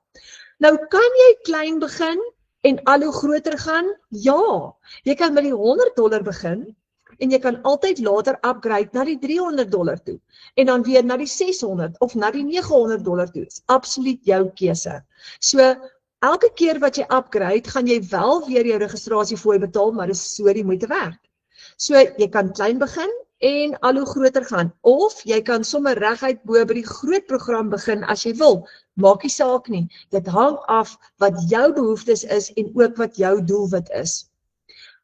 [SPEAKER 1] Nou kan jy klein begin en al hoe groter gaan? Ja, jy kan met die $100 begin en jy kan altyd later upgrade na die $300 toe en dan weer na die $600 of na die $900 toe. Dis absoluut jou keuse. So elke keer wat jy upgrade, gaan jy wel weer jou registrasiefooi betaal, maar dis so die moeite werd. So jy kan klein begin en al hoe groter gaan, of jy kan sommer reguit bo by die groot program begin as jy wil. Maak nie saak nie. Dit hang af wat jou behoeftes is en ook wat jou doelwit is.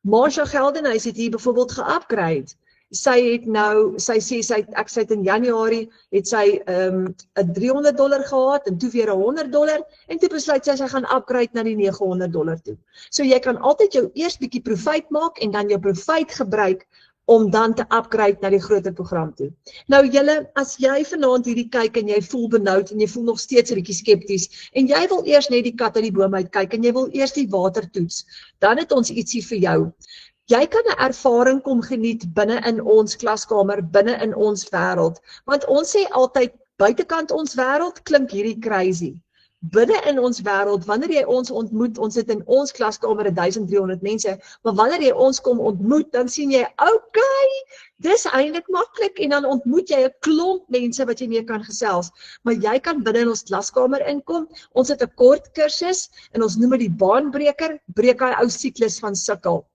[SPEAKER 1] Marsha Geldenhuys het hier byvoorbeeld ge-upgrade. Sy het in Januarie het sy $'n $300 gehad en toe weer $100 en toe besluit sy gaan upgrade na die $900 toe. So jy kan altyd jou eers bietjie profit maak en dan jou profit gebruik om dan te upgrade na die groter program toe. Nou julle, as jy vanaand hierdie kyk en jy voel benoud en jy voel nog steeds 'n bietjie skepties en jy wil eers net die kat uit die boom uit kyk en jy wil eers die water toets, dan het ons ietsie vir jou. Jy kan 'n ervaring kom geniet binne in ons klaskamer, binne in ons wêreld, want ons sê altyd buitekant ons wêreld klink hierdie crazy. Binne in ons wêreld, wanneer jy ons ontmoet, ons sit in ons klaskamer 1300 mense, maar wanneer jy ons kom ontmoet, dan sien jy, okay, dis eintlik maklik en dan ontmoet jy 'n klomp mense wat jy mee kan gesels, maar jy kan binne in ons klaskamer inkom. Ons het 'n kort kursus en ons noem dit die baanbreker, breek daai ou siklus van sukkel.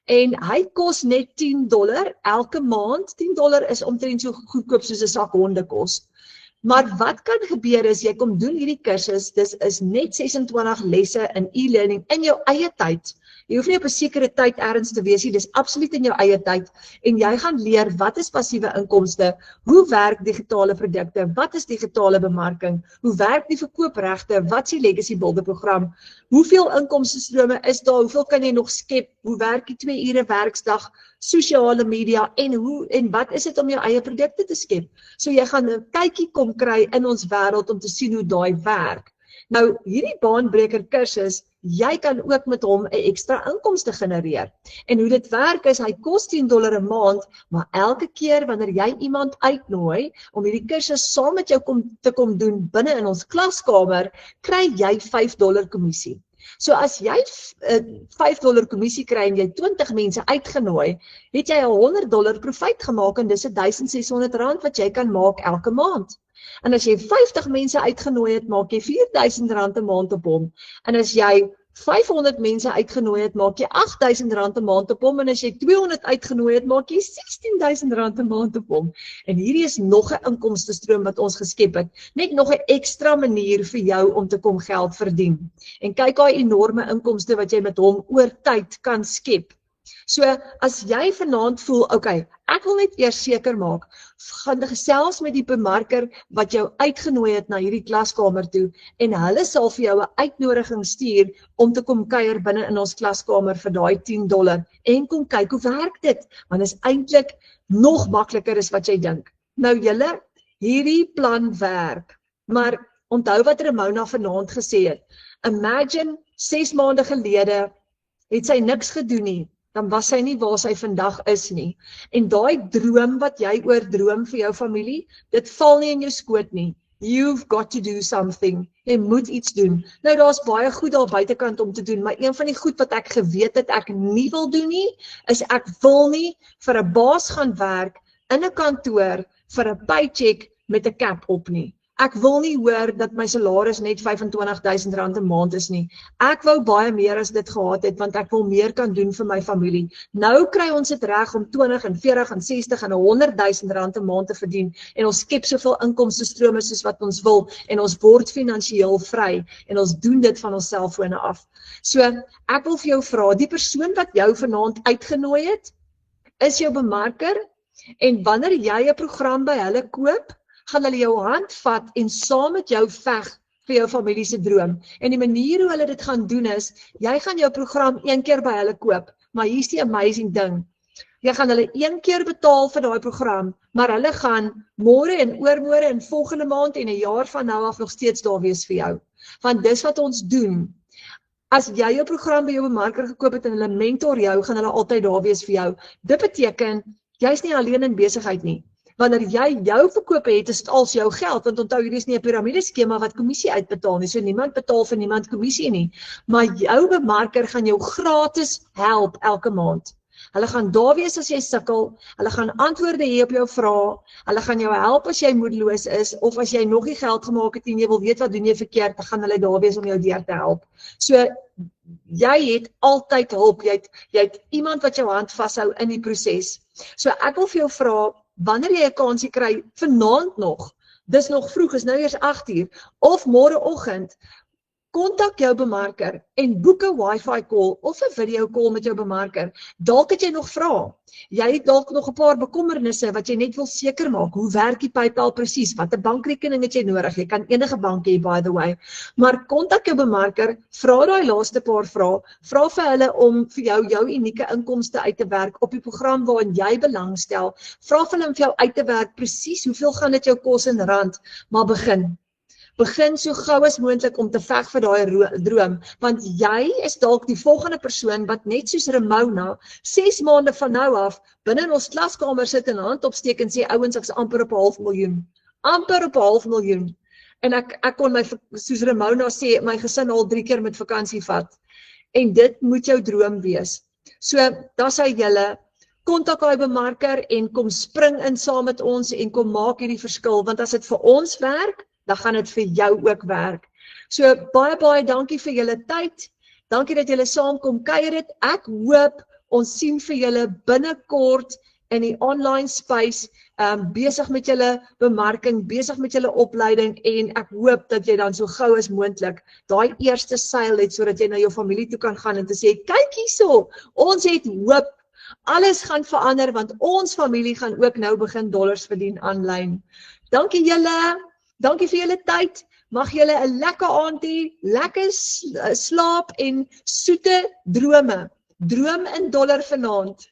[SPEAKER 1] En hy kos net $10 elke maand. $10 is omtrent so goedkoop soos 'n sak hondekos. Maar wat kan gebeur is, jy kom doen hierdie kursus, dis is net 26 lesse in e-learning in jou eie tyd. Jy hoef nie op 'n sekere tyd ergens te wees nie, dis absoluut in jou eie tyd. En jy gaan leer, wat is passiewe inkomste, hoe werk digitale produkte, wat is digitale bemarking, hoe werk die verkoopregte, wat is die legacy builder program, hoeveel inkomstestrome is daar, hoeveel kan jy nog skep, hoe werk die 2 ure werksdag, sosiale media en wat is dit om jou eie produkte te skep. So jy gaan 'n kykie kom kry in ons wêreld om te sien hoe daai werk. Nou, hierdie baanbreker kursus, jy kan ook met hom 'n ekstra inkomste genereer. En hoe dit werk is, hy kos $10 'n maand, maar elke keer wanneer jy iemand uitnooi om hierdie kursus saam met jou te kom doen binne in ons klaskamer, kry jy $5 kommissie. So as jy $5 kommissie kry en jy 20 mense uitgenooi, het jy $100 profijt gemaak en dis R1,600 wat jy kan maak elke maand. En as jy 50 mense uitgenooi het, maak jy R4,000 'n maand op hom. En as jy 500 mense uitgenooi het, maak jy R8,000 'n maand op hom. En as jy 200 uitgenooi het, maak jy R16,000 'n maand op hom. En hierdie is nog 'n inkomstestroom wat ons geskep het. Net nog 'n ekstra manier vir jou om te kom geld verdien. En kyk daai enorme inkomste wat jy met hom oor tyd kan skep. So, as jy vanaand voel, okay, ek wil net eers seker maak, gaan gesels met die bemarker wat jou uitgenooi het na hierdie klaskamer toe en hulle sal vir jou 'n uitnodiging stuur om te kom kuier binne in ons klaskamer vir daai $10 en kom kyk hoe werk dit, want is eintlik nog makliker as wat jy dink. Nou julle, hierdie plan werk, maar onthou wat Ramona vanaand gesê het. Imagine 6 maande gelede het sy niks gedoen nie. Dan was sy nie waar sy vandag is nie. En daai droom wat jy oordroom vir jou familie, dit val nie in jou skoot nie. You've got to do something. Jy moet iets doen. Nou daar's baie goed daar buitekant om te doen, maar een van die goed wat ek geweet het ek nie wil doen nie, is ek wil nie vir 'n baas gaan werk in 'n kantoor vir 'n paycheck met 'n cap op nie. Ek wil nie hoor dat my salaris net R25,000 'n maand is nie. Ek wou baie meer as dit gehad het, want ek wil meer kan doen vir my familie. Nou kry ons dit reg om 20 en 40 en 60 en R100,000 'n maand te verdien en ons skep soveel inkomstestrome soos wat ons wil en ons word finansiëel vry en ons doen dit van ons selfone af. So, ek wil vir jou vra, die persoon wat jou vanaand uitgenooi het, is jou bemarker en wanneer jy 'n program by hulle koop, gaan hulle jou hand vat en saam met jou veg vir jou familie se droom. En die manier hoe hulle dit gaan doen is, jy gaan jou program 1 keer by hulle koop, maar hier's die amazing ding. Jy gaan hulle 1 keer betaal vir daai program, maar hulle gaan môre en oormôre en volgende maand en 'n jaar van nou af nog steeds daar wees vir jou. Want dis wat ons doen. As jy jou program by jou bemarker gekoop het en hulle mentor jou, gaan hulle altyd daar wees vir jou. Dit beteken, jy's nie alleen in besigheid nie. Wanneer jy jou verkoop het, is dit als jou geld, want onthou, hierdie is nie 'n piramideskema wat kommissie uitbetaal nie, so niemand betaal vir niemand kommissie nie, maar jou bemarker gaan jou gratis help elke maand. Hulle gaan daar wees as jy sukkel, hulle gaan antwoorde hê op jou vrae, hulle gaan jou help as jy moedeloos is, of as jy nog nie geld gemaak het en jy wil weet wat doen jy verkeerd, dan gaan hulle daar wees om jou deur te help. So, jy het altyd hulp, jy het iemand wat jou hand vashou in die proses. So, ek wil vir jou vra, wanneer jy 'n kansie kry, vanaand nog, dis nog vroeg, is nou eers 8 uur, of môreoggend, kontak jou bemarker en boek 'n wifi call of 'n video call met jou bemarker. Dalk het jy nog vrae. Jy het dalk nog 'n paar bekommernisse wat jy net wil seker maak. Hoe werk die PayPal presies? Watter bankrekening het jy nodig? Jy kan enige bank hê, by the way. Maar kontak jou bemarker, vra daai laaste paar vrae. Vra vir hulle om vir jou unieke inkomste uit te werk op die program waarin jy belangstel. Vra vir hulle om vir jou uit te werk presies hoeveel gaan dit jou kos in rand, maar begin. Begin so gou as moontlik om te veg vir daai droom, want jy is dalk die volgende persoon wat net soos Ramona 6 maande van nou af binne in ons klaskamer sit en hand opsteek en sê ouens, ek's amper op 'n half miljoen. Amper op 'n half miljoen. En ek kon soos Ramona sê, my gesin al 3 keer met vakansie vat. En dit moet jou droom wees. So, daar sê julle, kontak daai bemarker en kom spring in saam met ons en kom maak hierdie verskil, want as dit vir ons werk, dan gaan dit vir jou ook werk. So, baie dankie vir julle tyd. Dankie dat julle saam kom kuier het. Ek hoop ons sien vir julle binnekort in die online space, besig met julle bemarking, besig met julle opleiding en ek hoop dat jy dan so gou as moontlik daai eerste seil het sodat jy na jou familie toe kan gaan en te sê, kyk hierso, ons het hoop. Alles gaan verander want ons familie gaan ook nou begin dollars verdien aanlyn. Dankie julle. Dankie vir julle tyd. Mag julle 'n lekker aand hê, lekker slaap en soete drome. Droom in dollar vanaand.